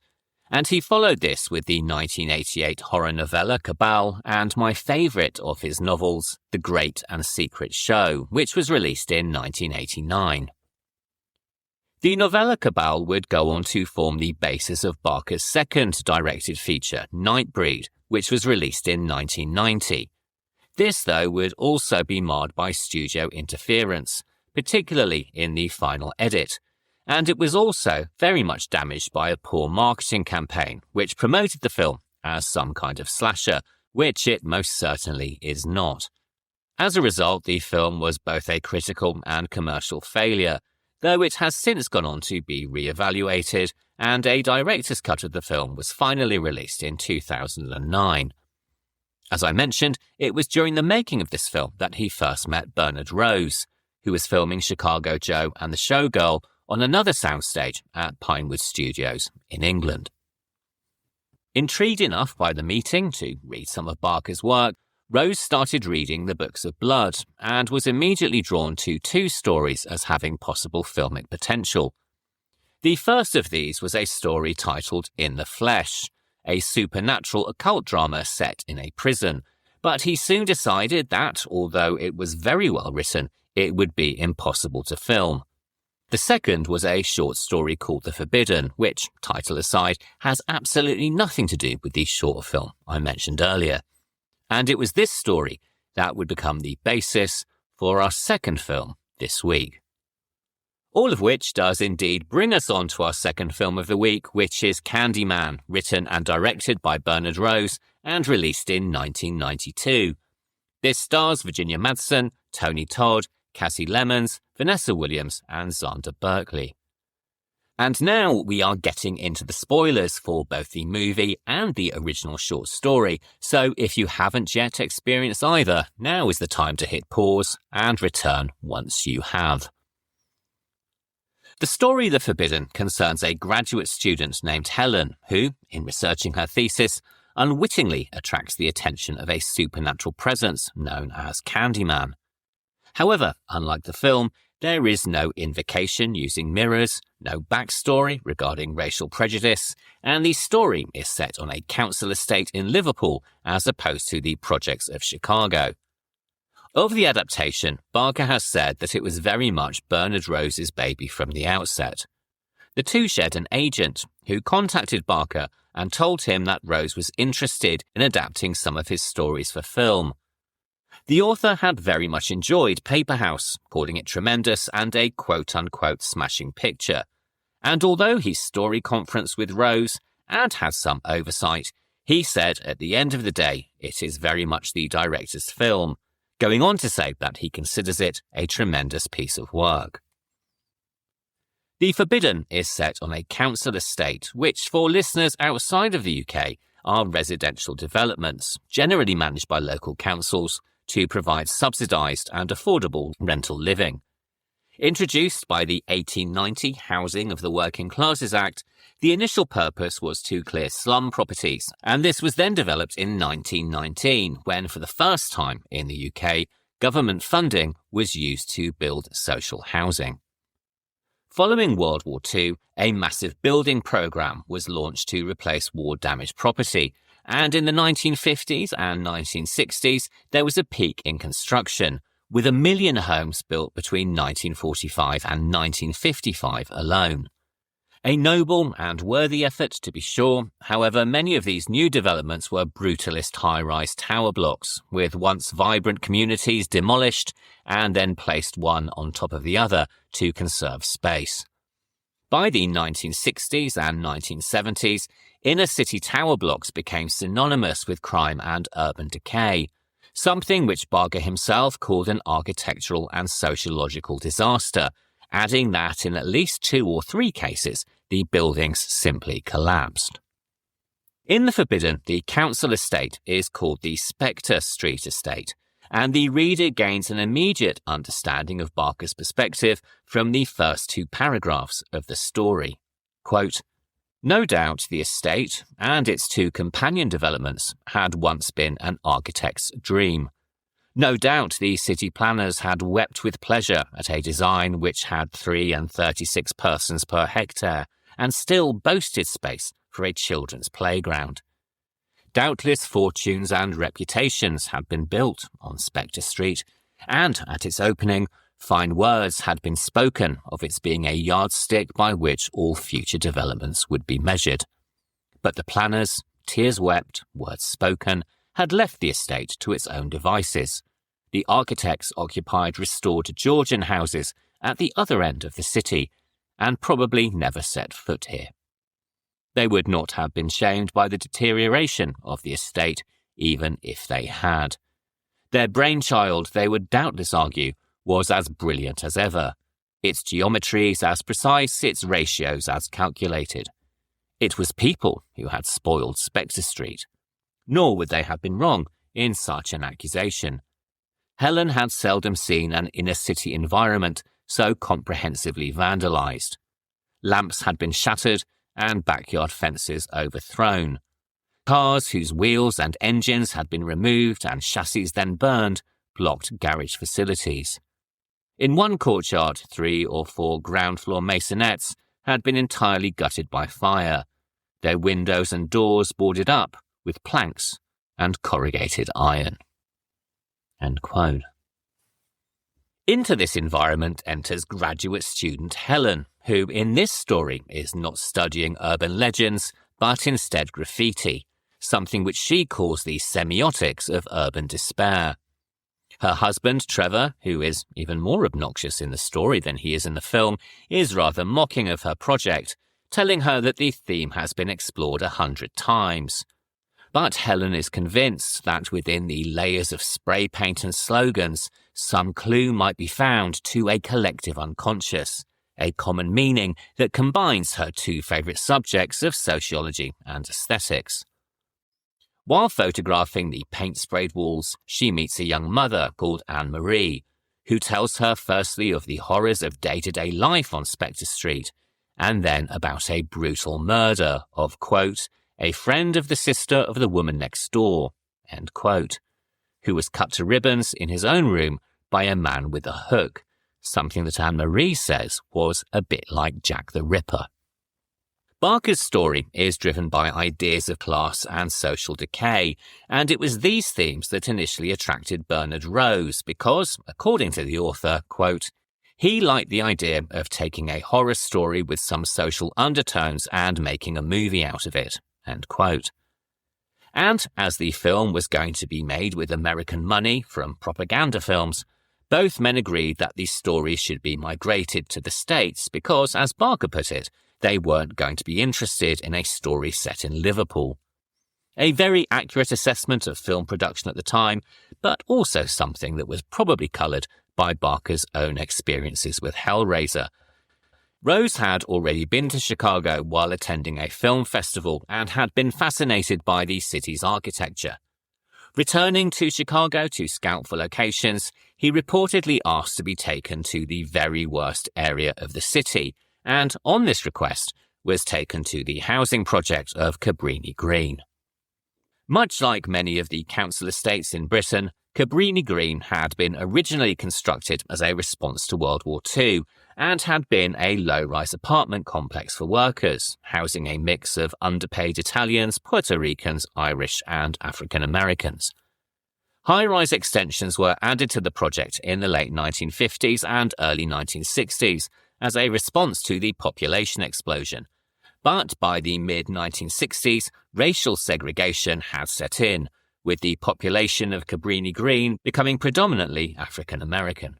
And he followed this with the 1988 horror novella Cabal and my favourite of his novels, The Great and Secret Show, which was released in 1989. The novella Cabal would go on to form the basis of Barker's second directed feature, Nightbreed, which was released in 1990. This, though, would also be marred by studio interference, particularly in the final edit, and it was also very much damaged by a poor marketing campaign, which promoted the film as some kind of slasher, which it most certainly is not. As a result, the film was both a critical and commercial failure, though it has since gone on to be re-evaluated, and a director's cut of the film was finally released in 2009. As I mentioned, it was during the making of this film that he first met Bernard Rose, who was filming Chicago Joe and the Showgirl on another soundstage at Pinewood Studios in England. Intrigued enough by the meeting to read some of Barker's work, Rose started reading the Books of Blood and was immediately drawn to two stories as having possible filmic potential. The first of these was a story titled In the Flesh, a supernatural occult drama set in a prison, but he soon decided that, although it was very well written, it would be impossible to film. The second was a short story called The Forbidden, which, title aside, has absolutely nothing to do with the short film I mentioned earlier. And it was this story that would become the basis for our second film this week. All of which does indeed bring us on to our second film of the week, which is Candyman, written and directed by Bernard Rose and released in 1992. This stars Virginia Madsen, Tony Todd, Cassie Lemmons, Vanessa Williams and Xander Berkeley. And now we are getting into the spoilers for both the movie and the original short story, so if you haven't yet experienced either, now is the time to hit pause and return once you have. The story The Forbidden concerns a graduate student named Helen who, in researching her thesis, unwittingly attracts the attention of a supernatural presence known as Candyman. However, unlike the film, there is no invocation using mirrors, no backstory regarding racial prejudice, and the story is set on a council estate in Liverpool as opposed to the projects of Chicago. Of the adaptation, Barker has said that it was very much Bernard Rose's baby from the outset. The two shared an agent who contacted Barker and told him that Rose was interested in adapting some of his stories for film. The author had very much enjoyed Paperhouse, calling it tremendous and a quote-unquote smashing picture. And although he story conferenced with Rose and had some oversight, he said at the end of the day it is very much the director's film, going on to say that he considers it a tremendous piece of work. The Forbidden is set on a council estate, which for listeners outside of the UK are residential developments, generally managed by local councils, to provide subsidised and affordable rental living. Introduced by the 1890 Housing of the Working Classes Act, the initial purpose was to clear slum properties, and this was then developed in 1919, when for the first time in the UK, government funding was used to build social housing. Following World War II, a massive building programme was launched to replace war-damaged property, and in the 1950s and 1960s, there was a peak in construction, with 1 million homes built between 1945 and 1955 alone. A noble and worthy effort, to be sure. However, many of these new developments were brutalist high-rise tower blocks, with once vibrant communities demolished and then placed one on top of the other to conserve space. By the 1960s and 1970s, inner-city tower blocks became synonymous with crime and urban decay, something which Barker himself called an architectural and sociological disaster, adding that in at least 2 or 3 cases, the buildings simply collapsed. In The Forbidden, the council estate is called the Spectre Street Estate, and the reader gains an immediate understanding of Barker's perspective from the first 2 paragraphs of the story. Quote, "No doubt the estate and its 2 companion developments had once been an architect's dream. No doubt the city planners had wept with pleasure at a design which had 3 and 36 persons per hectare and still boasted space for a children's playground. Doubtless fortunes and reputations had been built on Spectre Street, and at its opening, fine words had been spoken of its being a yardstick by which all future developments would be measured. But the planners, tears wept, words spoken, had left the estate to its own devices. The architects occupied restored Georgian houses at the other end of the city, and probably never set foot here. They would not have been shamed by the deterioration of the estate, even if they had. Their brainchild, they would doubtless argue, was as brilliant as ever, its geometries as precise, its ratios as calculated. It was people who had spoiled Spectre Street. Nor would they have been wrong in such an accusation. Helen had seldom seen an inner-city environment so comprehensively vandalised. Lamps had been shattered and backyard fences overthrown. Cars whose wheels and engines had been removed and chassis then burned blocked garage facilities. In one courtyard, 3 or 4 ground-floor masonettes had been entirely gutted by fire, their windows and doors boarded up with planks and corrugated iron." End quote. Into this environment enters graduate student Helen, who in this story is not studying urban legends, but instead graffiti, something which she calls the semiotics of urban despair. Her husband, Trevor, who is even more obnoxious in the story than he is in the film, is rather mocking of her project, telling her that the theme has been explored 100 times. But Helen is convinced that within the layers of spray paint and slogans, some clue might be found to a collective unconscious, a common meaning that combines her two favourite subjects of sociology and aesthetics. While photographing the paint-sprayed walls, she meets a young mother called Anne-Marie, who tells her firstly of the horrors of day-to-day life on Spectre Street, and then about a brutal murder of, quote, "a friend of the sister of the woman next door," end quote, who was cut to ribbons in his own room by a man with a hook, something that Anne-Marie says was a bit like Jack the Ripper. Barker's story is driven by ideas of class and social decay, and it was these themes that initially attracted Bernard Rose because, according to the author, quote, he liked the idea of taking a horror story with some social undertones and making a movie out of it, end quote. And as the film was going to be made with American money from propaganda films, both men agreed that the story should be migrated to the States because, as Barker put it, they weren't going to be interested in a story set in Liverpool. A very accurate assessment of film production at the time, but also something that was probably coloured by Barker's own experiences with Hellraiser. Rose had already been to Chicago while attending a film festival and had been fascinated by the city's architecture. Returning to Chicago to scout for locations, he reportedly asked to be taken to the very worst area of the city, and on this request was taken to the housing project of Cabrini Green. Much like many of the council estates in Britain, Cabrini Green had been originally constructed as a response to World War II and had been a low-rise apartment complex for workers, housing a mix of underpaid Italians, Puerto Ricans, Irish and African Americans. High-rise extensions were added to the project in the late 1950s and early 1960s, as a response to the population explosion. But by the mid-1960s, racial segregation had set in, with the population of Cabrini Green becoming predominantly African American.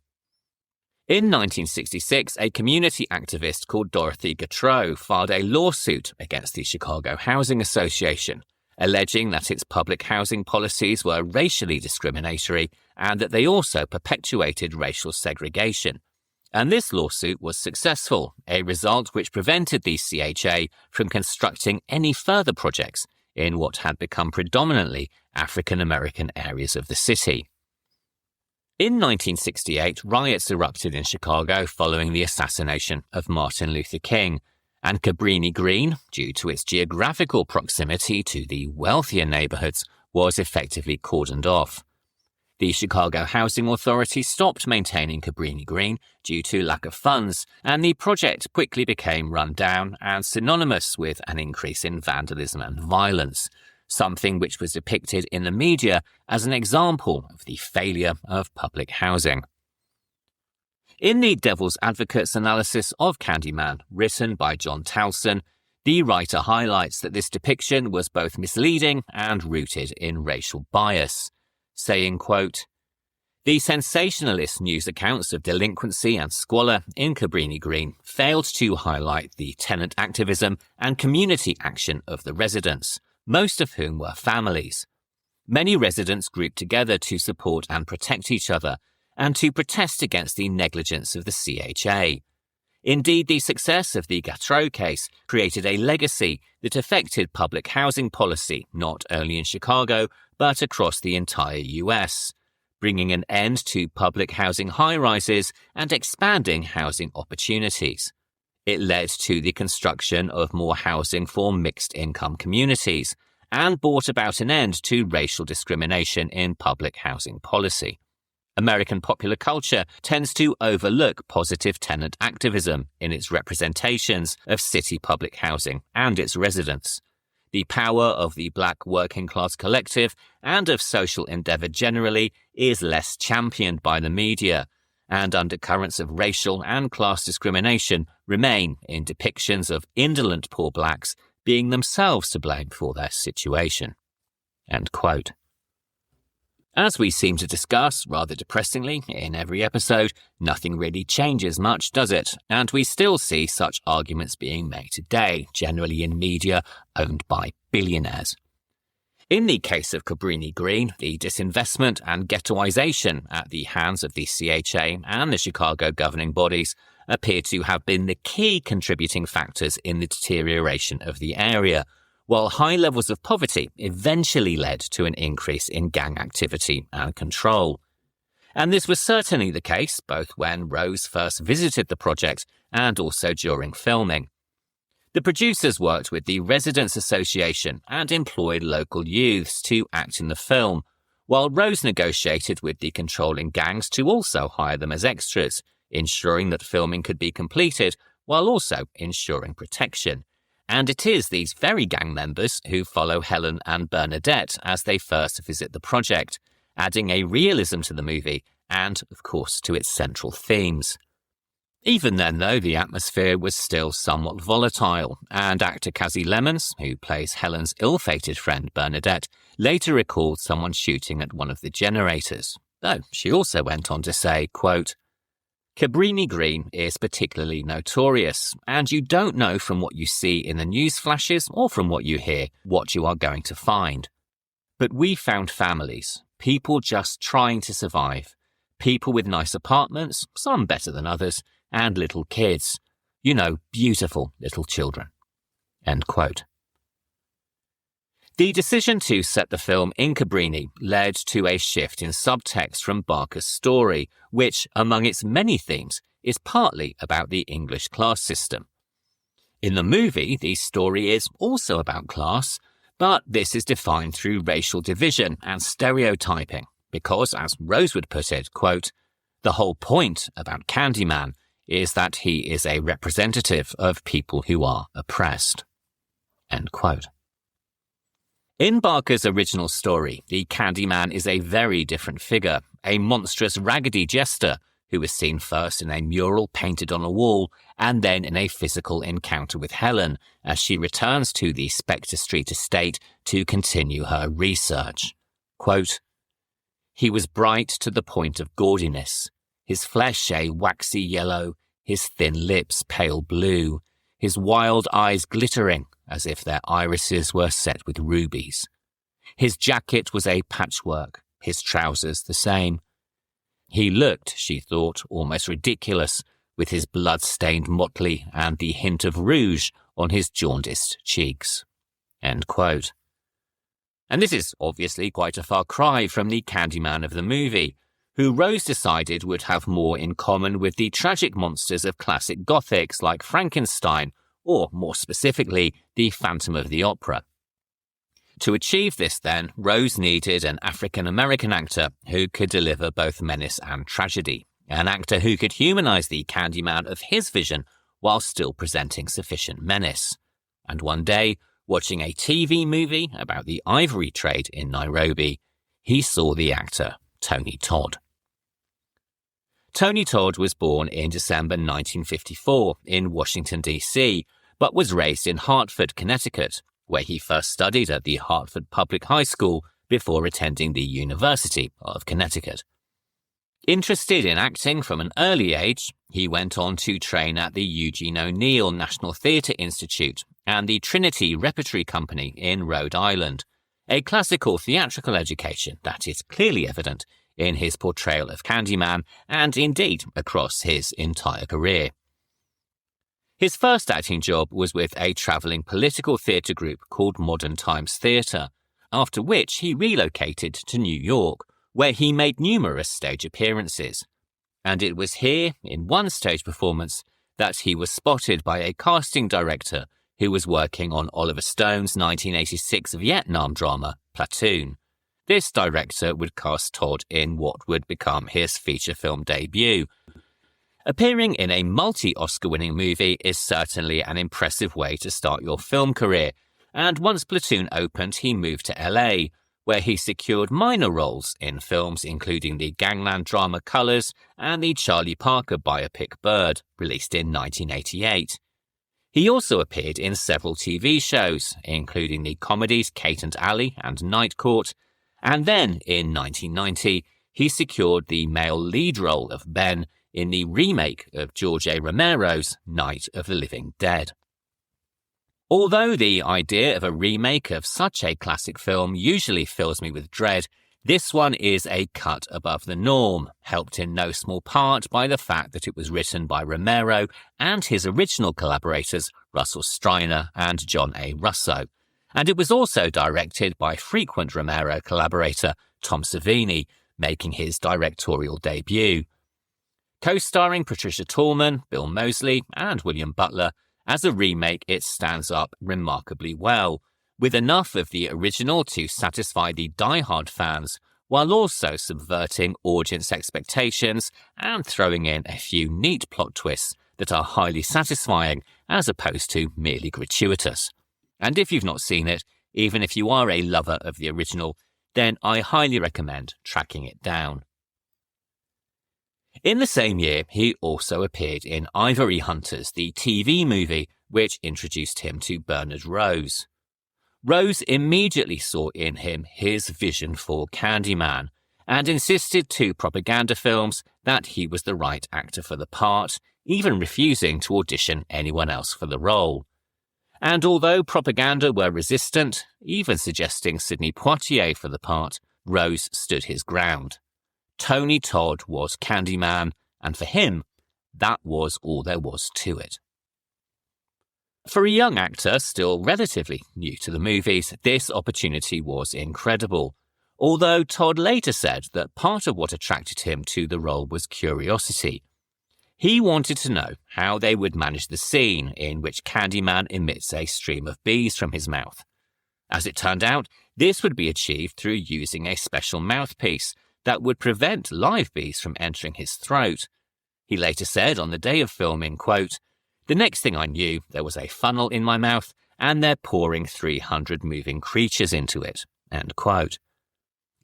In 1966, a community activist called Dorothy Gautreaux filed a lawsuit against the Chicago Housing Association, alleging that its public housing policies were racially discriminatory and that they also perpetuated racial segregation. And this lawsuit was successful, a result which prevented the CHA from constructing any further projects in what had become predominantly African American areas of the city. In 1968, riots erupted in Chicago following the assassination of Martin Luther King, and Cabrini Green, due to its geographical proximity to the wealthier neighborhoods, was effectively cordoned off. The Chicago Housing Authority stopped maintaining Cabrini Green due to lack of funds, and the project quickly became run down and synonymous with an increase in vandalism and violence, something which was depicted in the media as an example of the failure of public housing. In the Devil's Advocate's analysis of Candyman, written by John Towson, the writer highlights that this depiction was both misleading and rooted in racial bias, saying, quote, "The sensationalist news accounts of delinquency and squalor in Cabrini Green failed to highlight the tenant activism and community action of the residents, most of whom were families. Many residents grouped together to support and protect each other and to protest against the negligence of the CHA. Indeed, the success of the Gautreaux case created a legacy that affected public housing policy not only in Chicago, but across the entire US, bringing an end to public housing high-rises and expanding housing opportunities. It led to the construction of more housing for mixed-income communities and brought about an end to racial discrimination in public housing policy." American popular culture tends to overlook positive tenant activism in its representations of city public housing and its residents. The power of the black working class collective and of social endeavour generally is less championed by the media, and undercurrents of racial and class discrimination remain in depictions of indolent poor blacks being themselves to blame for their situation. End quote. As we seem to discuss, rather depressingly, in every episode, nothing really changes much, does it? And we still see such arguments being made today, generally in media owned by billionaires. In the case of Cabrini Green, the disinvestment and ghettoization at the hands of the CHA and the Chicago governing bodies appear to have been the key contributing factors in the deterioration of the area, while high levels of poverty eventually led to an increase in gang activity and control. And this was certainly the case both when Rose first visited the project and also during filming. The producers worked with the Residents Association and employed local youths to act in the film, while Rose negotiated with the controlling gangs to also hire them as extras, ensuring that filming could be completed while also ensuring protection. And it is these very gang members who follow Helen and Bernadette as they first visit the project, adding a realism to the movie and, of course, to its central themes. Even then, though, the atmosphere was still somewhat volatile, and actor Cassie Lemmons, who plays Helen's ill-fated friend Bernadette, later recalled someone shooting at one of the generators, though she also went on to say, quote, "Cabrini Green is particularly notorious, and you don't know from what you see in the news flashes or from what you hear what you are going to find. But we found families, people just trying to survive, people with nice apartments, some better than others, and little kids. You know, beautiful little children." End quote. The decision to set the film in Cabrini led to a shift in subtext from Barker's story, which, among its many themes, is partly about the English class system. In the movie, the story is also about class, but this is defined through racial division and stereotyping, because, as Rose would put it, quote, "The whole point about Candyman is that he is a representative of people who are oppressed." End quote. In Barker's original story, the Candyman is a very different figure, a monstrous raggedy jester who is seen first in a mural painted on a wall and then in a physical encounter with Helen as she returns to the Spectre Street estate to continue her research. Quote, "He was bright to the point of gaudiness, his flesh a waxy yellow, his thin lips pale blue, his wild eyes glittering as if their irises were set with rubies. His jacket was a patchwork, his trousers the same. He looked, she thought, almost ridiculous, with his blood-stained motley and the hint of rouge on his jaundiced cheeks." End quote. And this is obviously quite a far cry from the Candyman of the movie, who Rose decided would have more in common with the tragic monsters of classic Gothics like Frankenstein, or more specifically, the Phantom of the Opera. To achieve this, then, Rose needed an African-American actor who could deliver both menace and tragedy, an actor who could humanize the Candyman of his vision while still presenting sufficient menace. And one day, watching a TV movie about the ivory trade in Nairobi, he saw the actor Tony Todd. Tony Todd was born in December 1954 in Washington, D.C., but was raised in Hartford, Connecticut, where he first studied at the Hartford Public High School before attending the University of Connecticut. Interested in acting from an early age, he went on to train at the Eugene O'Neill National Theatre Institute and the Trinity Repertory Company in Rhode Island, a classical theatrical education that is clearly evident in his portrayal of Candyman and indeed across his entire career. His first acting job was with a travelling political theatre group called Modern Times Theatre, after which he relocated to New York, where he made numerous stage appearances. And it was here, in one stage performance, that he was spotted by a casting director who was working on Oliver Stone's 1986 Vietnam drama, Platoon. this director would cast Todd in what would become his feature film debut. Appearing in a multi-Oscar-winning movie is certainly an impressive way to start your film career, and once Platoon opened, he moved to LA, where he secured minor roles in films including the gangland drama Colors and the Charlie Parker biopic Bird, released in 1988. He also appeared in several TV shows, including the comedies Kate and Ally and Night Court, and then, in 1990, he secured the male lead role of Ben in the remake of George A. Romero's Night of the Living Dead. Although the idea of a remake of such a classic film usually fills me with dread, this one is a cut above the norm, helped in no small part by the fact that it was written by Romero and his original collaborators Russell Striner and John A. Russo, and it was also directed by frequent Romero collaborator Tom Savini, making his directorial debut. Co-starring Patricia Tallman, Bill Moseley and William Butler, as a remake it stands up remarkably well, with enough of the original to satisfy the die-hard fans, while also subverting audience expectations and throwing in a few neat plot twists that are highly satisfying as opposed to merely gratuitous. And if you've not seen it, even if you are a lover of the original, then I highly recommend tracking it down. In the same year, he also appeared in Ivory Hunters, the TV movie, which introduced him to Bernard Rose. Rose immediately saw in him his vision for Candyman and insisted to propaganda films that he was the right actor for the part, even refusing to audition anyone else for the role. And although propaganda were resistant, even suggesting Sidney Poitier for the part, Rose stood his ground. Tony Todd was Candyman, and for him, that was all there was to it. For a young actor still relatively new to the movies, this opportunity was incredible, although Todd later said that part of what attracted him to the role was curiosity. He wanted to know how they would manage the scene in which Candyman emits a stream of bees from his mouth. As it turned out, this would be achieved through using a special mouthpiece that would prevent live bees from entering his throat. He later said on the day of filming, quote, "The next thing I knew, there was a funnel in my mouth and they're pouring 300 moving creatures into it," end quote.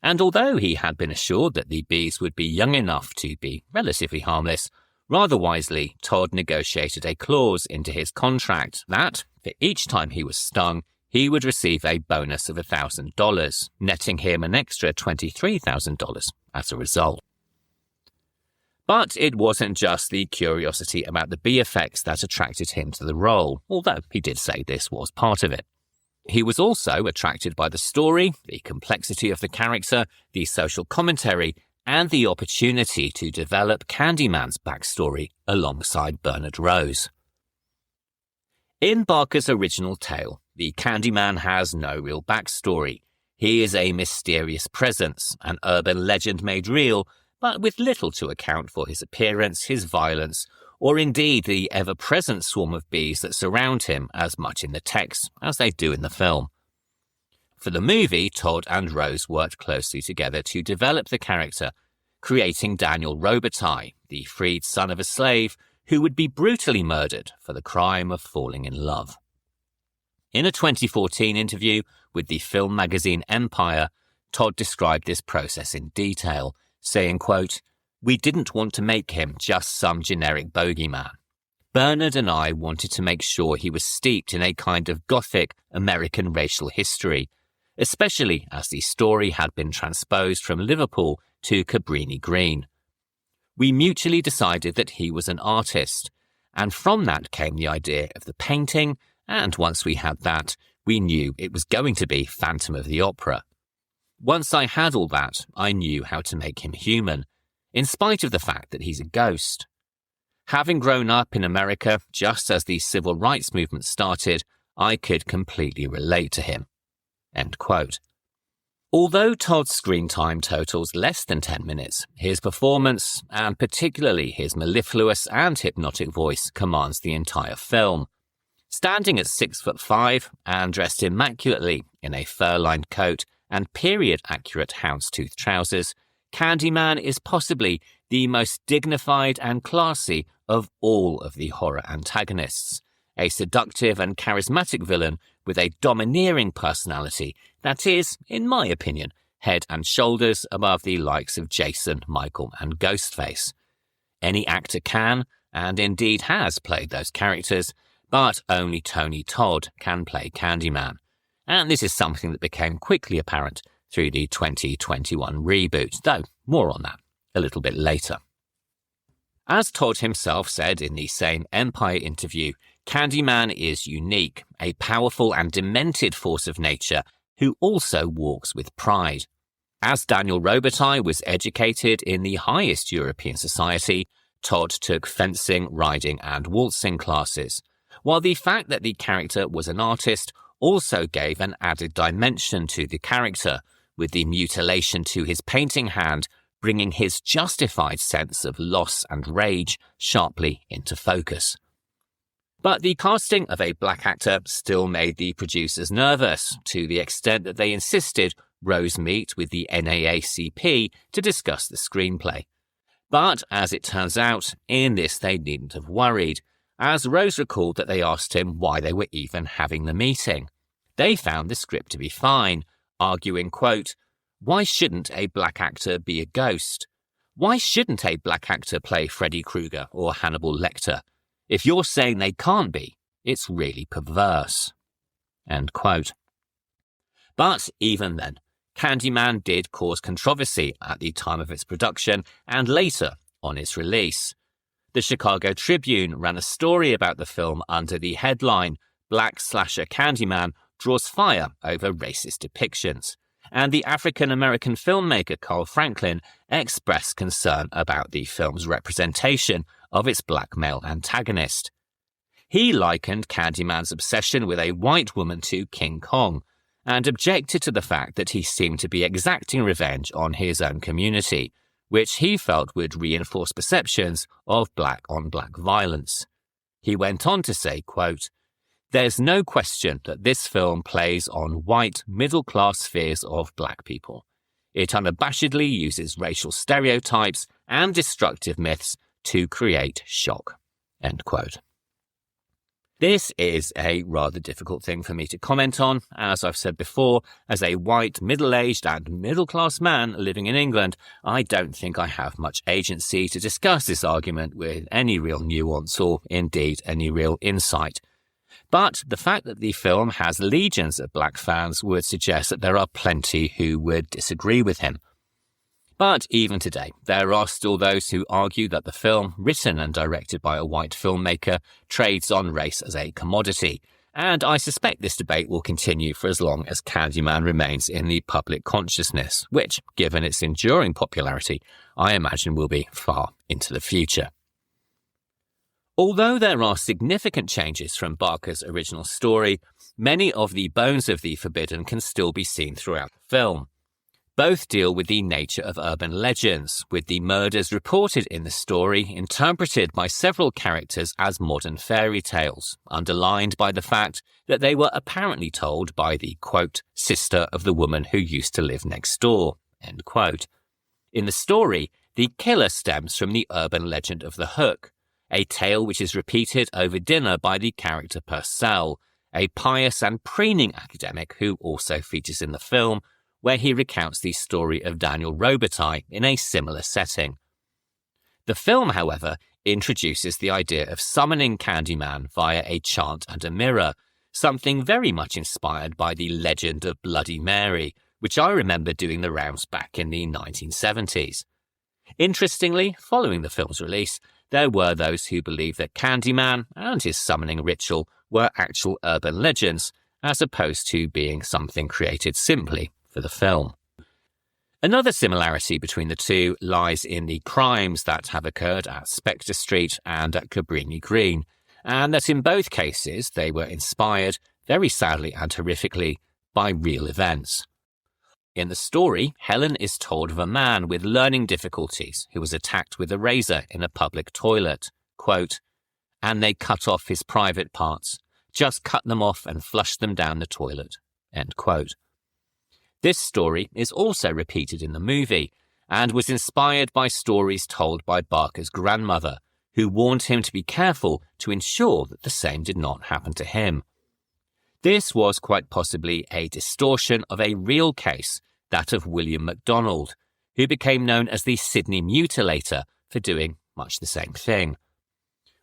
And although he had been assured that the bees would be young enough to be relatively harmless, rather wisely, Todd negotiated a clause into his contract that, for each time he was stung, he would receive a bonus of $1,000, netting him an extra $23,000 as a result. But it wasn't just the curiosity about the bee effects that attracted him to the role, although he did say this was part of it. He was also attracted by the story, the complexity of the character, the social commentary, and the opportunity to develop Candyman's backstory alongside Bernard Rose. In Barker's original tale, the Candyman has no real backstory. He is a mysterious presence, an urban legend made real, but with little to account for his appearance, his violence, or indeed the ever-present swarm of bees that surround him as much in the text as they do in the film. For the movie, Todd and Rose worked closely together to develop the character, creating Daniel Robitaille, the freed son of a slave, who would be brutally murdered for the crime of falling in love. In a 2014 interview with the film magazine Empire, Todd described this process in detail, saying, quote, "We didn't want to make him just some generic bogeyman. Bernard and I wanted to make sure he was steeped in a kind of gothic American racial history, especially as the story had been transposed from Liverpool to Cabrini Green. We mutually decided that he was an artist, and from that came the idea of the painting, and once we had that, we knew it was going to be Phantom of the Opera. Once I had all that, I knew how to make him human, in spite of the fact that he's a ghost. Having grown up in America just as the civil rights movement started, I could completely relate to him." End quote. Although Todd's screen time totals less than 10 minutes, his performance, and particularly his mellifluous and hypnotic voice, commands the entire film. Standing at 6'5" and dressed immaculately in a fur-lined coat and period-accurate houndstooth trousers, Candyman is possibly the most dignified and classy of all of the horror antagonists, a seductive and charismatic villain with a domineering personality that is, in my opinion, head and shoulders above the likes of Jason, Michael, and Ghostface. Any actor can, and indeed has played those characters, but only Tony Todd can play Candyman. And this is something that became quickly apparent through the 2021 reboot, though more on that a little bit later. As Todd himself said in the same Empire interview, Candyman is unique, a powerful and demented force of nature who also walks with pride. As Daniel Robitaille was educated in the highest European society, Todd took fencing, riding and waltzing classes, while the fact that the character was an artist also gave an added dimension to the character, with the mutilation to his painting hand bringing his justified sense of loss and rage sharply into focus. But the casting of a black actor still made the producers nervous, to the extent that they insisted Rose meet with the NAACP to discuss the screenplay. But, as it turns out, in this they needn't have worried, as Rose recalled that they asked him why they were even having the meeting. They found the script to be fine, arguing, quote, "Why shouldn't a black actor be a ghost? Why shouldn't a black actor play Freddy Krueger or Hannibal Lecter? If you're saying they can't be, it's really perverse." End quote. But even then, Candyman did cause controversy at the time of its production and later on its release. The Chicago Tribune ran a story about the film under the headline, "Black Slasher Candyman Draws Fire Over Racist Depictions," and the African-American filmmaker Carl Franklin expressed concern about the film's representation of its black male antagonist. He likened Candyman's obsession with a white woman to King Kong, and objected to the fact that he seemed to be exacting revenge on his own community, which he felt would reinforce perceptions of black-on-black violence. He went on to say, quote, "There's no question that this film plays on white, middle-class fears of black people. It unabashedly uses racial stereotypes and destructive myths to create shock." End quote. This is a rather difficult thing for me to comment on. As I've said before, as a white, middle-aged and middle-class man living in England, I don't think I have much agency to discuss this argument with any real nuance or indeed any real insight. But the fact that the film has legions of black fans would suggest that there are plenty who would disagree with him. But even today, there are still those who argue that the film, written and directed by a white filmmaker, trades on race as a commodity, and I suspect this debate will continue for as long as Candyman remains in the public consciousness, which, given its enduring popularity, I imagine will be far into the future. Although there are significant changes from Barker's original story, many of the bones of the forbidden can still be seen throughout the film. Both deal with the nature of urban legends, with the murders reported in the story interpreted by several characters as modern fairy tales, underlined by the fact that they were apparently told by the, quote, "sister of the woman who used to live next door," end quote. In the story, the killer stems from the urban legend of the Hook, a tale which is repeated over dinner by the character Purcell, a pious and preening academic who also features in the film, where he recounts the story of Daniel Robitaille in a similar setting. The film, however, introduces the idea of summoning Candyman via a chant and a mirror, something very much inspired by the legend of Bloody Mary, which I remember doing the rounds back in the 1970s. Interestingly, following the film's release, there were those who believed that Candyman and his summoning ritual were actual urban legends, as opposed to being something created simply for the film. Another similarity between the two lies in the crimes that have occurred at Spectre Street and at Cabrini Green, and that in both cases they were inspired, very sadly and horrifically, by real events. In the story, Helen is told of a man with learning difficulties who was attacked with a razor in a public toilet, quote, "and they cut off his private parts, just cut them off and flushed them down the toilet," end quote. This story is also repeated in the movie and was inspired by stories told by Barker's grandmother, who warned him to be careful to ensure that the same did not happen to him. This was quite possibly a distortion of a real case, that of William MacDonald, who became known as the Sydney Mutilator for doing much the same thing.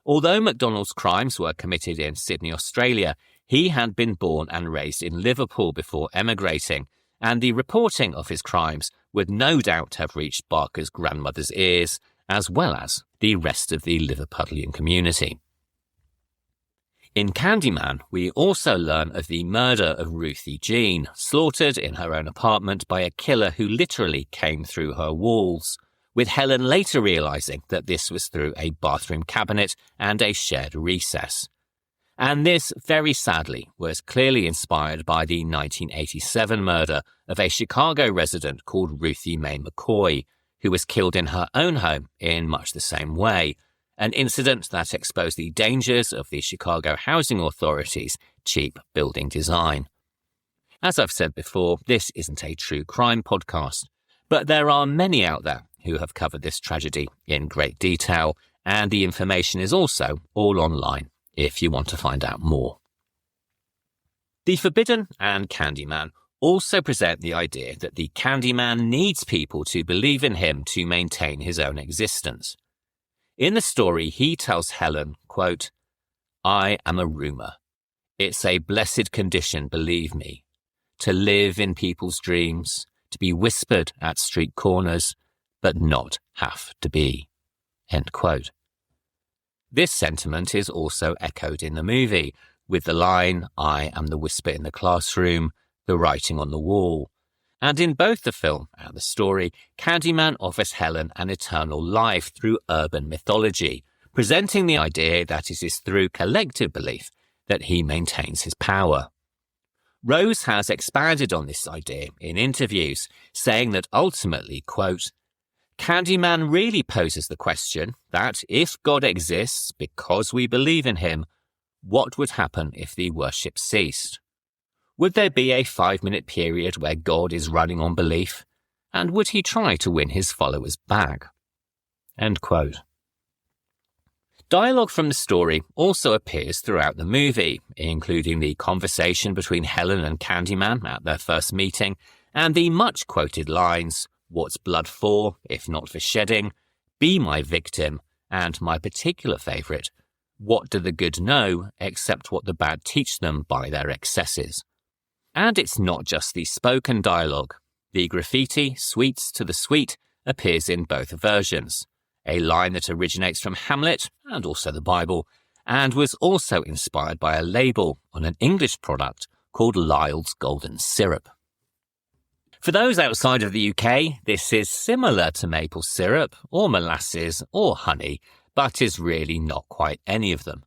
Although MacDonald's crimes were committed in Sydney, Australia, he had been born and raised in Liverpool before emigrating, and the reporting of his crimes would no doubt have reached Barker's grandmother's ears, as well as the rest of the Liverpudlian community. In Candyman, we also learn of the murder of Ruthie Jean, slaughtered in her own apartment by a killer who literally came through her walls, with Helen later realising that this was through a bathroom cabinet and a shared recess. And this, very sadly, was clearly inspired by the 1987 murder of a Chicago resident called Ruthie Mae McCoy, who was killed in her own home in much the same way, an incident that exposed the dangers of the Chicago Housing Authority's cheap building design. As I've said before, this isn't a true crime podcast, but there are many out there who have covered this tragedy in great detail, and the information is also all online if you want to find out more. The Forbidden and Candyman also present the idea that the Candyman needs people to believe in him to maintain his own existence. In the story, he tells Helen, quote, "I am a rumour. It's a blessed condition, believe me, to live in people's dreams, to be whispered at street corners, but not have to be." End quote. This sentiment is also echoed in the movie, with the line, "I am the whisper in the classroom," the writing on the wall. And in both the film and the story, Candyman offers Helen an eternal life through urban mythology, presenting the idea that it is through collective belief that he maintains his power. Rose has expanded on this idea in interviews, saying that ultimately, quote, "Candyman really poses the question that if God exists because we believe in him, what would happen if the worship ceased? Would there be a 5-minute period where God is running on belief? And would he try to win his followers back?" End quote. Dialogue from the story also appears throughout the movie, including the conversation between Helen and Candyman at their first meeting, and the much-quoted lines, "What's blood for, if not for shedding? Be my victim," and my particular favourite, "What do the good know, except what the bad teach them by their excesses?" And it's not just the spoken dialogue. The graffiti, "Sweets to the sweet," appears in both versions, a line that originates from Hamlet and also the Bible, and was also inspired by a label on an English product called Lyle's Golden Syrup. For those outside of the UK, this is similar to maple syrup or molasses or honey, but is really not quite any of them.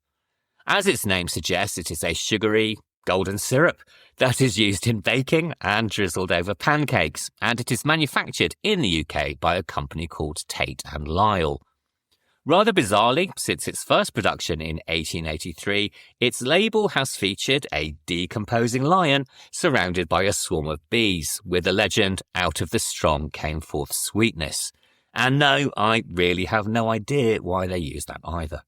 As its name suggests, it is a sugary, golden syrup that is used in baking and drizzled over pancakes, and it is manufactured in the UK by a company called Tate and Lyle. Rather bizarrely, since its first production in 1883, its label has featured a decomposing lion surrounded by a swarm of bees, with the legend, "Out of the strong came forth sweetness." And no, I really have no idea why they used that either.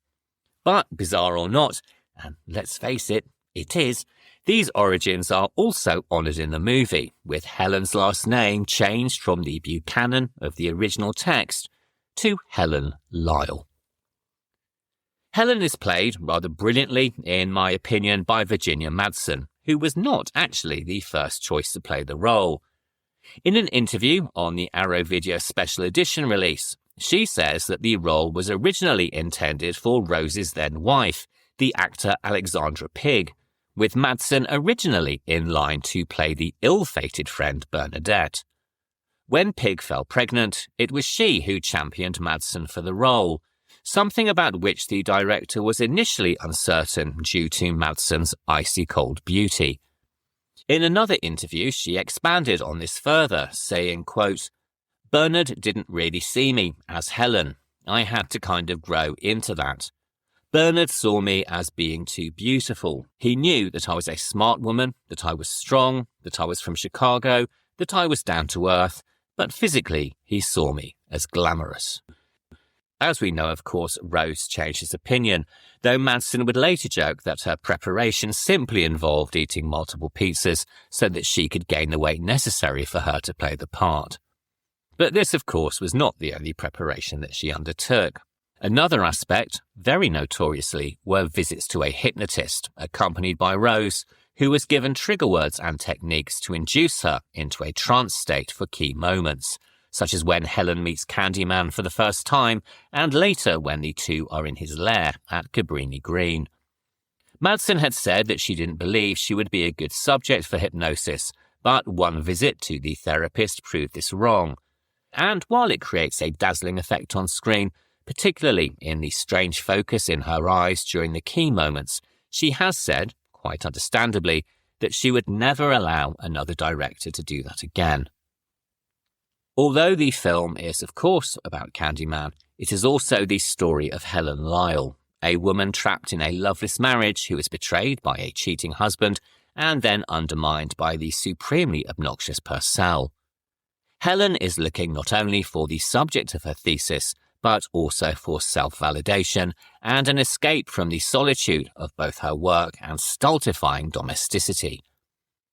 But bizarre or not, and let's face it, it is, these origins are also honoured in the movie, with Helen's last name changed from the Buchanan of the original text to Helen Lyle. Helen is played rather brilliantly, in my opinion, by Virginia Madsen, who was not actually the first choice to play the role. In an interview on the Arrow Video Special Edition release, she says that the role was originally intended for Rose's then wife, the actor Alexandra Pigg, with Madsen originally in line to play the ill-fated friend Bernadette. When Pigg fell pregnant, it was she who championed Madsen for the role, something about which the director was initially uncertain due to Madsen's icy-cold beauty. In another interview, she expanded on this further, saying, quote, "Bernard didn't really see me as Helen. I had to kind of grow into that. Bernard saw me as being too beautiful. He knew that I was a smart woman, that I was strong, that I was from Chicago, that I was down to earth, but physically he saw me as glamorous. As we know, of course, Rose changed his opinion, though Madsen would later joke that her preparation simply involved eating multiple pizzas so that she could gain the weight necessary for her to play the part. But this, of course, was not the only preparation that she undertook. Another aspect, very notoriously, were visits to a hypnotist, accompanied by Rose, who was given trigger words and techniques to induce her into a trance state for key moments, such as when Helen meets Candyman for the first time, and later when the two are in his lair at Cabrini Green. Madsen had said that she didn't believe she would be a good subject for hypnosis, but one visit to the therapist proved this wrong. And while it creates a dazzling effect on screen, particularly in the strange focus in her eyes during the key moments, she has said, quite understandably, that she would never allow another director to do that again. Although the film is, of course, about Candyman, it is also the story of Helen Lyle, a woman trapped in a loveless marriage who is betrayed by a cheating husband and then undermined by the supremely obnoxious Purcell. Helen is looking not only for the subject of her thesis, but also for self-validation and an escape from the solitude of both her work and stultifying domesticity.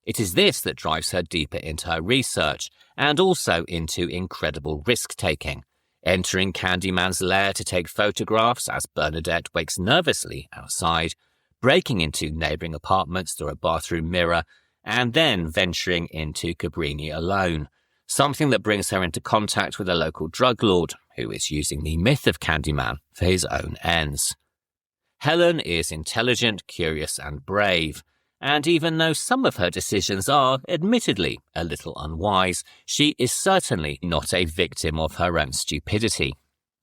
It is this that drives her deeper into her research and also into incredible risk-taking, entering Candyman's lair to take photographs as Bernadette wakes nervously outside, breaking into neighbouring apartments through a bathroom mirror, and then venturing into Cabrini alone, something that brings her into contact with a local drug lord who is using the myth of Candyman for his own ends. Helen is intelligent, curious, and brave, and even though some of her decisions are, admittedly, a little unwise, she is certainly not a victim of her own stupidity.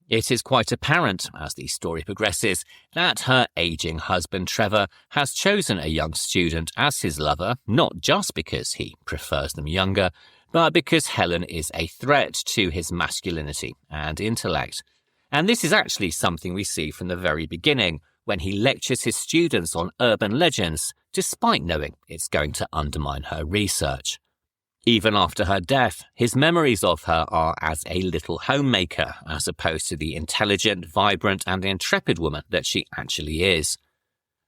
It is quite apparent, as the story progresses, that her aging husband Trevor has chosen a young student as his lover, not just because he prefers them younger, but because Helen is a threat to his masculinity and intellect. And this is actually something we see from the very beginning, when he lectures his students on urban legends, despite knowing it's going to undermine her research. Even after her death, his memories of her are as a little homemaker, as opposed to the intelligent, vibrant, and intrepid woman that she actually is.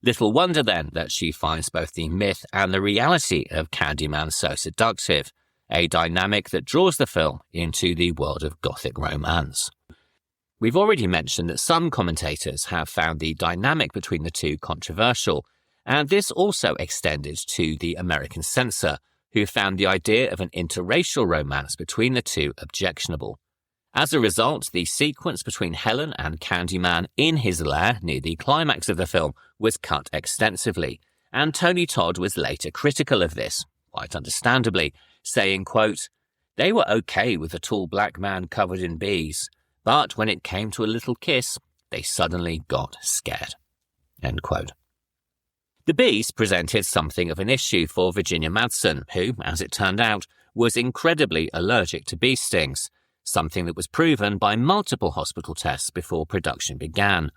Little wonder, then, that she finds both the myth and the reality of Candyman so seductive, a dynamic that draws the film into the world of Gothic romance. We've already mentioned that some commentators have found the dynamic between the two controversial, and this also extended to the American censor, who found the idea of an interracial romance between the two objectionable. As a result, the sequence between Helen and Candyman in his lair near the climax of the film was cut extensively, and Tony Todd was later critical of this, quite understandably, saying, quote, "They were okay with a tall black man covered in bees, but when it came to a little kiss, they suddenly got scared." End quote. The bees presented something of an issue for Virginia Madsen, who, as it turned out, was incredibly allergic to bee stings, something that was proven by multiple hospital tests before production began.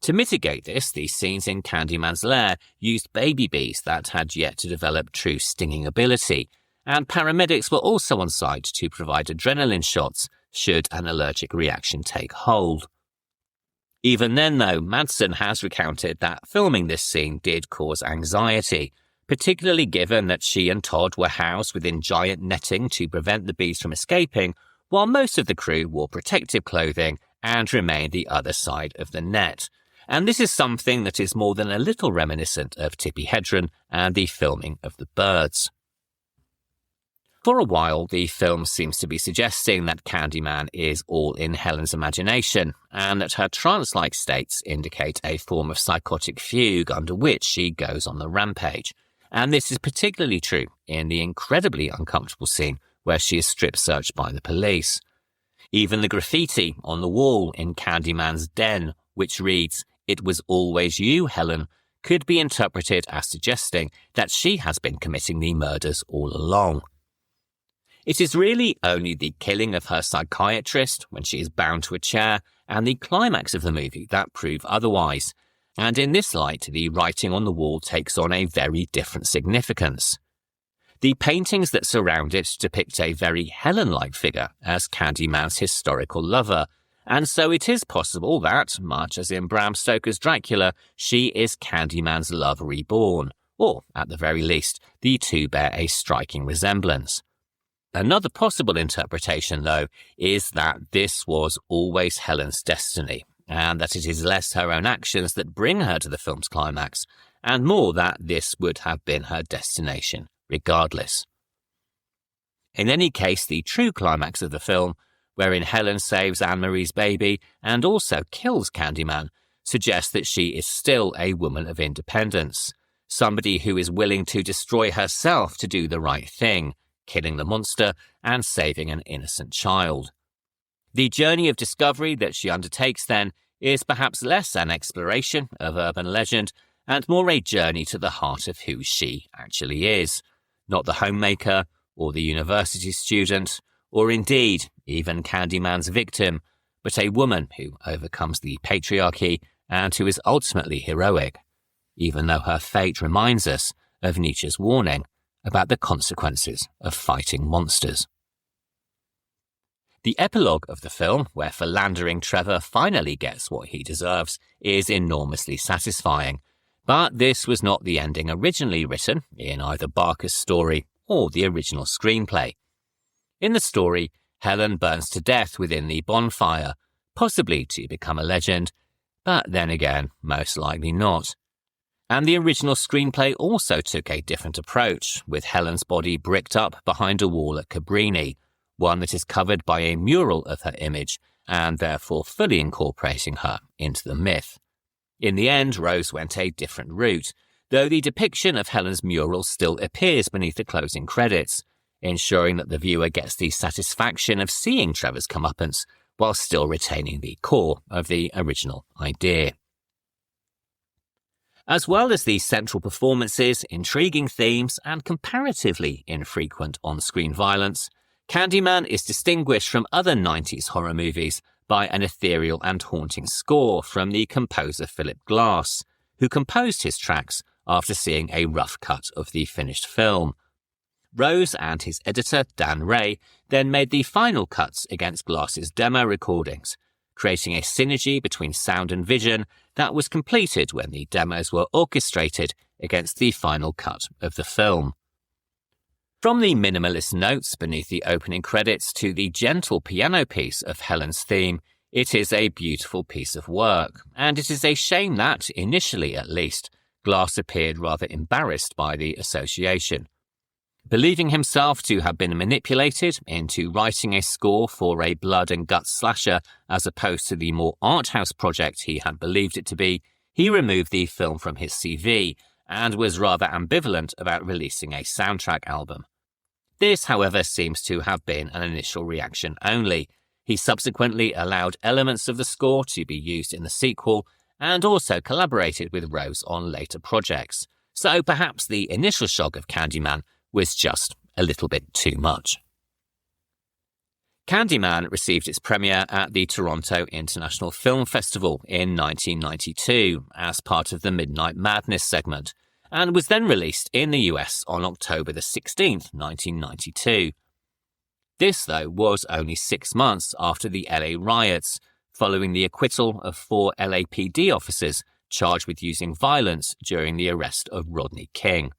To mitigate this, the scenes in Candyman's lair used baby bees that had yet to develop true stinging ability, and paramedics were also on site to provide adrenaline shots should an allergic reaction take hold. Even then, though, Madsen has recounted that filming this scene did cause anxiety, particularly given that she and Todd were housed within giant netting to prevent the bees from escaping, while most of the crew wore protective clothing and remained the other side of the net. And this is something that is more than a little reminiscent of Tippi Hedren and the filming of The Birds. For a while, the film seems to be suggesting that Candyman is all in Helen's imagination, and that her trance-like states indicate a form of psychotic fugue under which she goes on the rampage. And this is particularly true in the incredibly uncomfortable scene where she is strip-searched by the police. Even the graffiti on the wall in Candyman's den, which reads, "It was always you, Helen," could be interpreted as suggesting that she has been committing the murders all along. It is really only the killing of her psychiatrist when she is bound to a chair and the climax of the movie that prove otherwise, and in this light the writing on the wall takes on a very different significance. The paintings that surround it depict a very Helen-like figure as Candyman's historical lover, and so it is possible that, much as in Bram Stoker's Dracula, she is Candyman's love reborn, or, at the very least, the two bear a striking resemblance. Another possible interpretation, though, is that this was always Helen's destiny, and that it is less her own actions that bring her to the film's climax, and more that this would have been her destination, regardless. In any case, the true climax of the film, wherein Helen saves Anne-Marie's baby and also kills Candyman, suggests that she is still a woman of independence, somebody who is willing to destroy herself to do the right thing, killing the monster and saving an innocent child. The journey of discovery that she undertakes, then, is perhaps less an exploration of urban legend and more a journey to the heart of who she actually is, not the homemaker or the university student, or indeed even Candyman's victim, but a woman who overcomes the patriarchy and who is ultimately heroic, even though her fate reminds us of Nietzsche's warning about the consequences of fighting monsters. The epilogue of the film, where philandering Trevor finally gets what he deserves, is enormously satisfying, but this was not the ending originally written in either Barker's story or the original screenplay. In the story, Helen burns to death within the bonfire, possibly to become a legend, but then again, most likely not. And the original screenplay also took a different approach, with Helen's body bricked up behind a wall at Cabrini, one that is covered by a mural of her image, and therefore fully incorporating her into the myth. In the end, Rose went a different route, though the depiction of Helen's mural still appears beneath the closing credits, ensuring that the viewer gets the satisfaction of seeing Trevor's comeuppance while still retaining the core of the original idea. As well as the central performances, intriguing themes, and comparatively infrequent on-screen violence, Candyman is distinguished from other 90s horror movies by an ethereal and haunting score from the composer Philip Glass, who composed his tracks after seeing a rough cut of the finished film. Rose and his editor, Dan Ray, then made the final cuts against Glass's demo recordings, creating a synergy between sound and vision that was completed when the demos were orchestrated against the final cut of the film. From the minimalist notes beneath the opening credits to the gentle piano piece of Helen's theme, it is a beautiful piece of work, and it is a shame that, initially at least, Glass appeared rather embarrassed by the association. Believing himself to have been manipulated into writing a score for a blood and guts slasher as opposed to the more art house project he had believed it to be, he removed the film from his CV and was rather ambivalent about releasing a soundtrack album. This, however, seems to have been an initial reaction only. He subsequently allowed elements of the score to be used in the sequel and also collaborated with Rose on later projects, so perhaps the initial shock of Candyman was just a little bit too much. Candyman received its premiere at the Toronto International Film Festival in 1992 as part of the Midnight Madness segment, and was then released in the US on October the 16th, 1992. This, though, was only 6 months after the LA riots, following the acquittal of 4 LAPD officers charged with using violence during the arrest of Rodney King.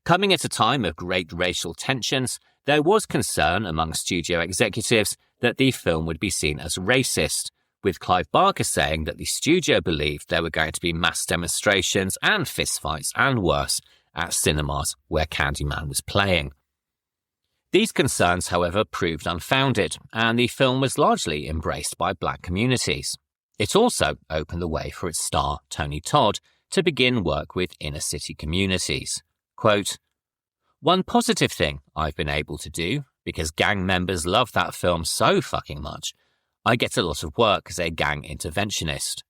Coming at a time of great racial tensions, there was concern among studio executives that the film would be seen as racist, with Clive Barker saying that the studio believed there were going to be mass demonstrations and fistfights and worse at cinemas where Candyman was playing. These concerns, however, proved unfounded, and the film was largely embraced by black communities. It also opened the way for its star, Tony Todd, to begin work with inner-city communities. Quote, "One positive thing I've been able to do, because gang members love that film so fucking much, I get a lot of work as a gang interventionist.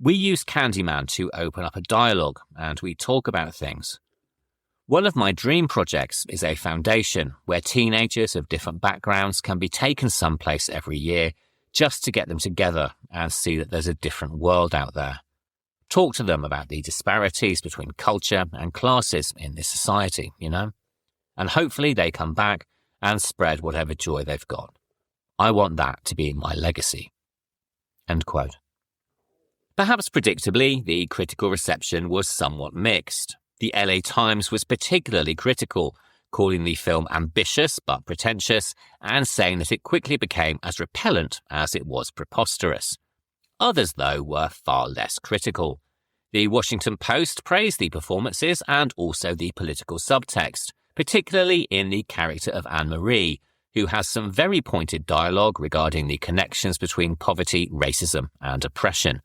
We use Candyman to open up a dialogue, and we talk about things. One of my dream projects is a foundation where teenagers of different backgrounds can be taken someplace every year just to get them together and see that there's a different world out there. Talk to them about the disparities between culture and classes in this society, you know? and hopefully they come back and spread whatever joy they've got. I want that to be my legacy." End quote. Perhaps predictably, the critical reception was somewhat mixed. The LA Times was particularly critical, calling the film ambitious but pretentious and saying that it quickly became as repellent as it was preposterous. Others, though, were far less critical. The Washington Post praised the performances and also the political subtext, particularly in the character of Anne-Marie, who has some very pointed dialogue regarding the connections between poverty, racism, and oppression.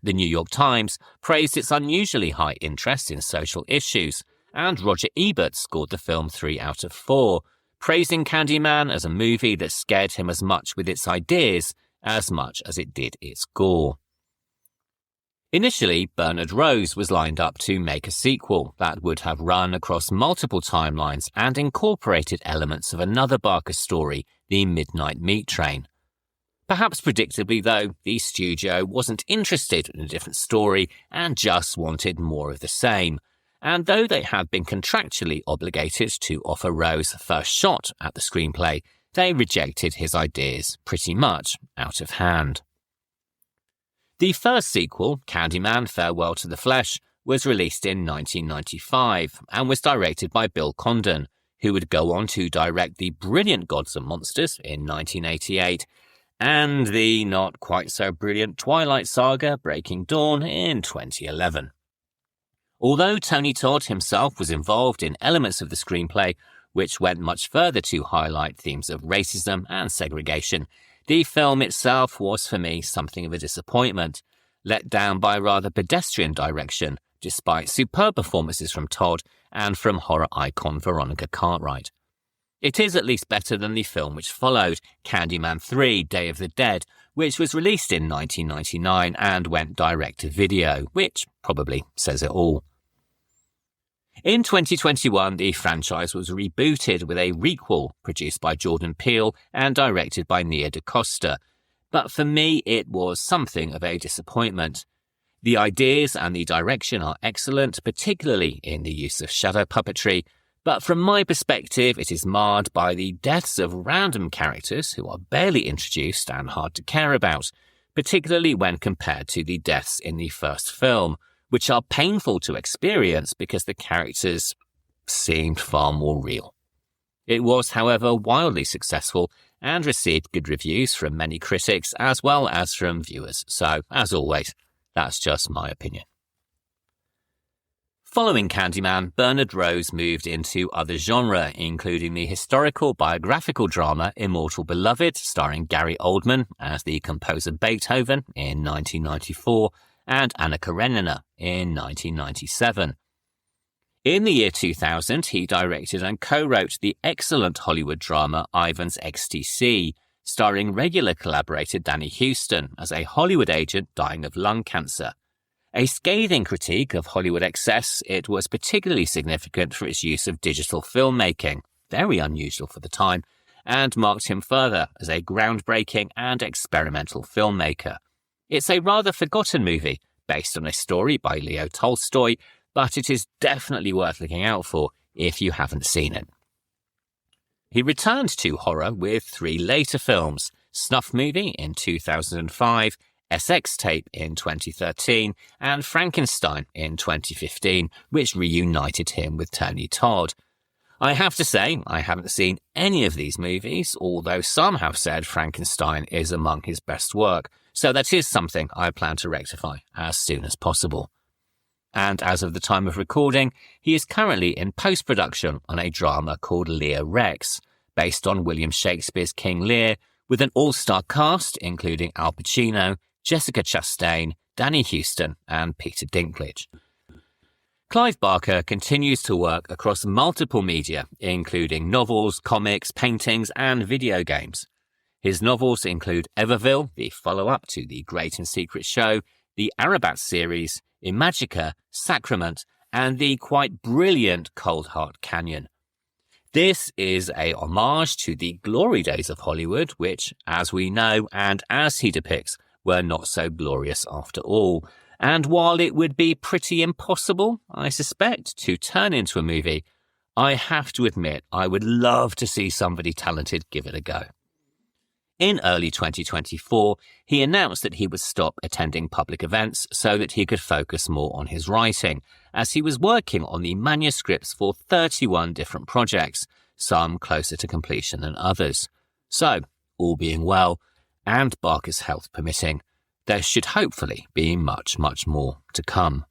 The New York Times praised its unusually high interest in social issues, and Roger Ebert scored the film 3 out of 4, praising Candyman as a movie that scared him as much with its ideas as much as it did its gore. Initially, Bernard Rose was lined up to make a sequel that would have run across multiple timelines and incorporated elements of another Barker story, The Midnight Meat Train. Perhaps predictably, though, the studio wasn't interested in a different story and just wanted more of the same. And though they had been contractually obligated to offer Rose first shot at the screenplay, they rejected his ideas pretty much out of hand. The first sequel, Candyman: Farewell to the Flesh, was released in 1995 and was directed by Bill Condon, who would go on to direct the brilliant Gods and Monsters in 1988 and the not quite so brilliant Twilight Saga: Breaking Dawn in 2011. Although Tony Todd himself was involved in elements of the screenplay which went much further to highlight themes of racism and segregation, the film itself was for me something of a disappointment, let down by rather pedestrian direction, despite superb performances from Todd and from horror icon Veronica Cartwright. It is at least better than the film which followed, Candyman 3: Day of the Dead, which was released in 1999 and went direct to video, which probably says it all. In 2021, the franchise was rebooted with a requel produced by Jordan Peele and directed by Nia DaCosta, but for me it was something of a disappointment. The ideas and the direction are excellent, particularly in the use of shadow puppetry, but from my perspective it is marred by the deaths of random characters who are barely introduced and hard to care about, particularly when compared to the deaths in the first film, which are painful to experience because the characters seemed far more real. It was, however, wildly successful and received good reviews from many critics as well as from viewers, so, as always, that's just my opinion. Following Candyman, Bernard Rose moved into other genre, including the historical biographical drama Immortal Beloved, starring Gary Oldman as the composer Beethoven in 1994, and Anna Karenina in 1997. In the year 2000, he directed and co-wrote the excellent Hollywood drama Ivan's XTC, starring regular collaborator Danny Huston as a Hollywood agent dying of lung cancer. A scathing critique of Hollywood excess, it was particularly significant for its use of digital filmmaking, very unusual for the time, and marked him further as a groundbreaking and experimental filmmaker. It's a rather forgotten movie, based on a story by Leo Tolstoy, but it is definitely worth looking out for if you haven't seen it. He returned to horror with 3 later films: Snuff Movie in 2005, SX Tape in 2013, and Frankenstein in 2015, which reunited him with Tony Todd. I have to say, I haven't seen any of these movies, although some have said Frankenstein is among his best work, so that is something I plan to rectify as soon as possible. And as of the time of recording, he is currently in post-production on a drama called Lear Rex, based on William Shakespeare's King Lear, with an all-star cast including Al Pacino, Jessica Chastain, Danny Huston, and Peter Dinklage. Clive Barker continues to work across multiple media, including novels, comics, paintings, and video games. His novels include Everville, the follow-up to the Great and Secret Show, the Arabat series, Imagica, Sacrament, and the quite brilliant Cold Heart Canyon. This is a homage to the glory days of Hollywood, which, as we know and as he depicts, were not so glorious after all. And while it would be pretty impossible, I suspect, to turn into a movie, I have to admit, I would love to see somebody talented give it a go. In early 2024, he announced that he would stop attending public events so that he could focus more on his writing, as he was working on the manuscripts for 31 different projects, some closer to completion than others. So, all being well, and Barker's health permitting, there should hopefully be much, much more to come.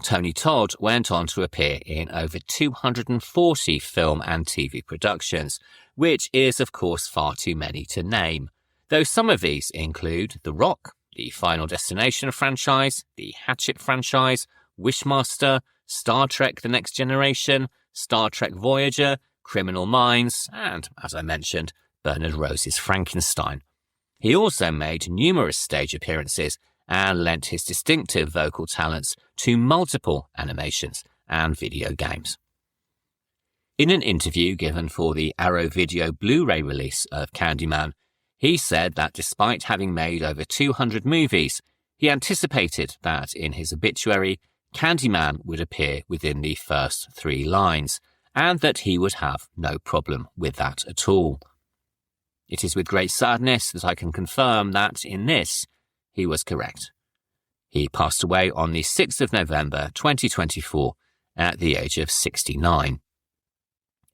Tony Todd went on to appear in over 240 film and TV productions, which is of course far too many to name, though some of these include The Rock, the Final Destination franchise, the Hatchet franchise, Wishmaster, Star Trek The Next Generation, Star Trek Voyager, Criminal Minds, and, as I mentioned, Bernard Rose's Frankenstein. He also made numerous stage appearances and lent his distinctive vocal talents to multiple animations and video games. In an interview given for the Arrow Video Blu-ray release of Candyman, he said that despite having made over 200 movies, he anticipated that in his obituary, Candyman would appear within the first 3 lines, and that he would have no problem with that at all. It is with great sadness that I can confirm that in this, he was correct. He passed away on the 6th of November 2024 at the age of 69.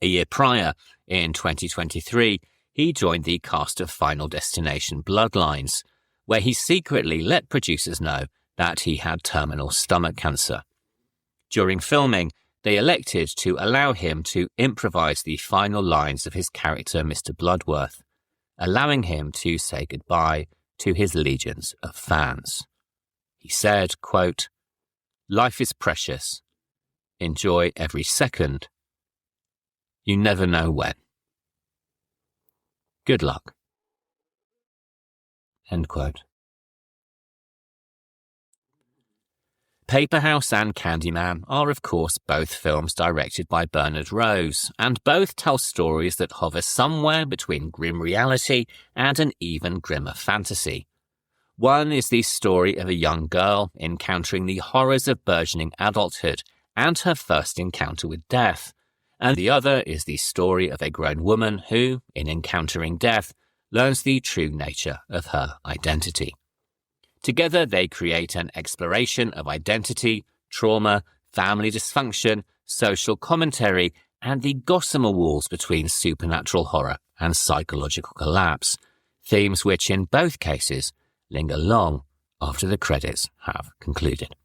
A year prior, in 2023, he joined the cast of Final Destination Bloodlines, where he secretly let producers know that he had terminal stomach cancer. During filming, they elected to allow him to improvise the final lines of his character Mr. Bloodworth, allowing him to say goodbye to his legions of fans. He said, quote, "Life is precious. Enjoy every second. You never know when. Good luck." End quote. Paperhouse and Candyman are of course both films directed by Bernard Rose, and both tell stories that hover somewhere between grim reality and an even grimmer fantasy. One is the story of a young girl encountering the horrors of burgeoning adulthood and her first encounter with death, and the other is the story of a grown woman who, in encountering death, learns the true nature of her identity. Together they create an exploration of identity, trauma, family dysfunction, social commentary, and the gossamer walls between supernatural horror and psychological collapse, themes which in both cases linger long after the credits have concluded.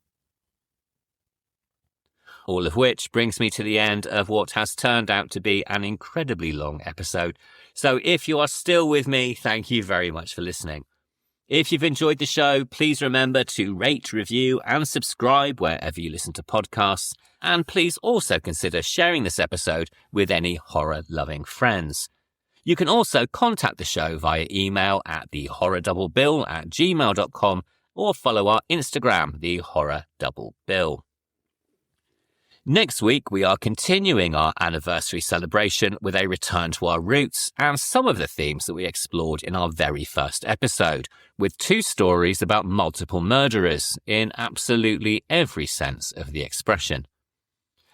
All of which brings me to the end of what has turned out to be an incredibly long episode. So if you are still with me, thank you very much for listening. If you've enjoyed the show, please remember to rate, review, and subscribe wherever you listen to podcasts. And please also consider sharing this episode with any horror-loving friends. You can also contact the show via email at thehorrordouble@gmail.com or follow our Instagram, thehorrordouble. Next week, we are continuing our anniversary celebration with a return to our roots and some of the themes that we explored in our very first episode, with 2 stories about multiple murderers in absolutely every sense of the expression.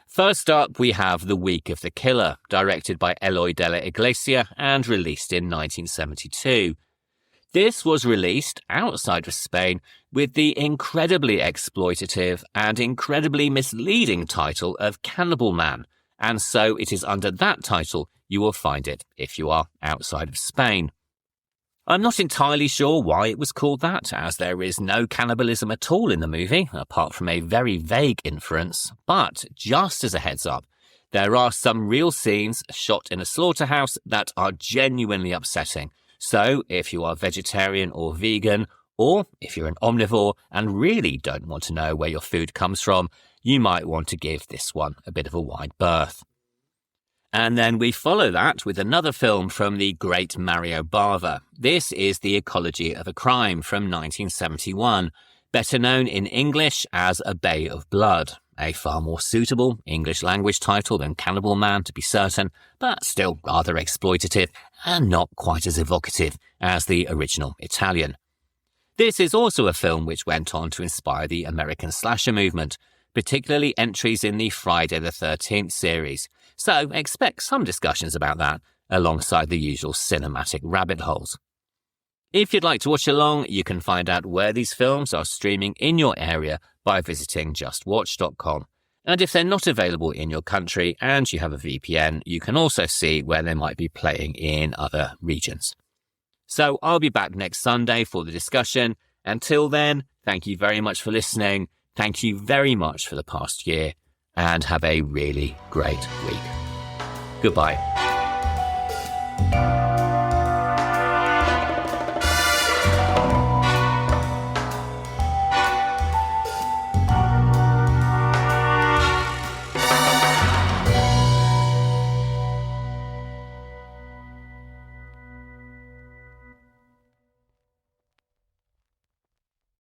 First up, we have The Week of the Killer, directed by Eloy de la Iglesia and released in 1972. This was released outside of Spain with the incredibly exploitative and incredibly misleading title of Cannibal Man, and so it is under that title you will find it if you are outside of Spain. I'm not entirely sure why it was called that, as there is no cannibalism at all in the movie, apart from a very vague inference, but just as a heads up, there are some real scenes shot in a slaughterhouse that are genuinely upsetting. So, if you are vegetarian or vegan, or if you're an omnivore and really don't want to know where your food comes from, you might want to give this one a bit of a wide berth. And then we follow that with another film from the great Mario Bava. This is The Ecology of a Crime from 1971, better known in English as A Bay of Blood, a far more suitable English language title than Cannibal Man to be certain, but still rather exploitative and not quite as evocative as the original Italian. This is also a film which went on to inspire the American slasher movement, particularly entries in the Friday the 13th series, so expect some discussions about that alongside the usual cinematic rabbit holes. If you'd like to watch along, you can find out where these films are streaming in your area by visiting justwatch.com. And if they're not available in your country and you have a VPN, you can also see where they might be playing in other regions. So I'll be back next Sunday for the discussion. Until then, thank you very much for listening. Thank you very much for the past year, and have a really great week. Goodbye.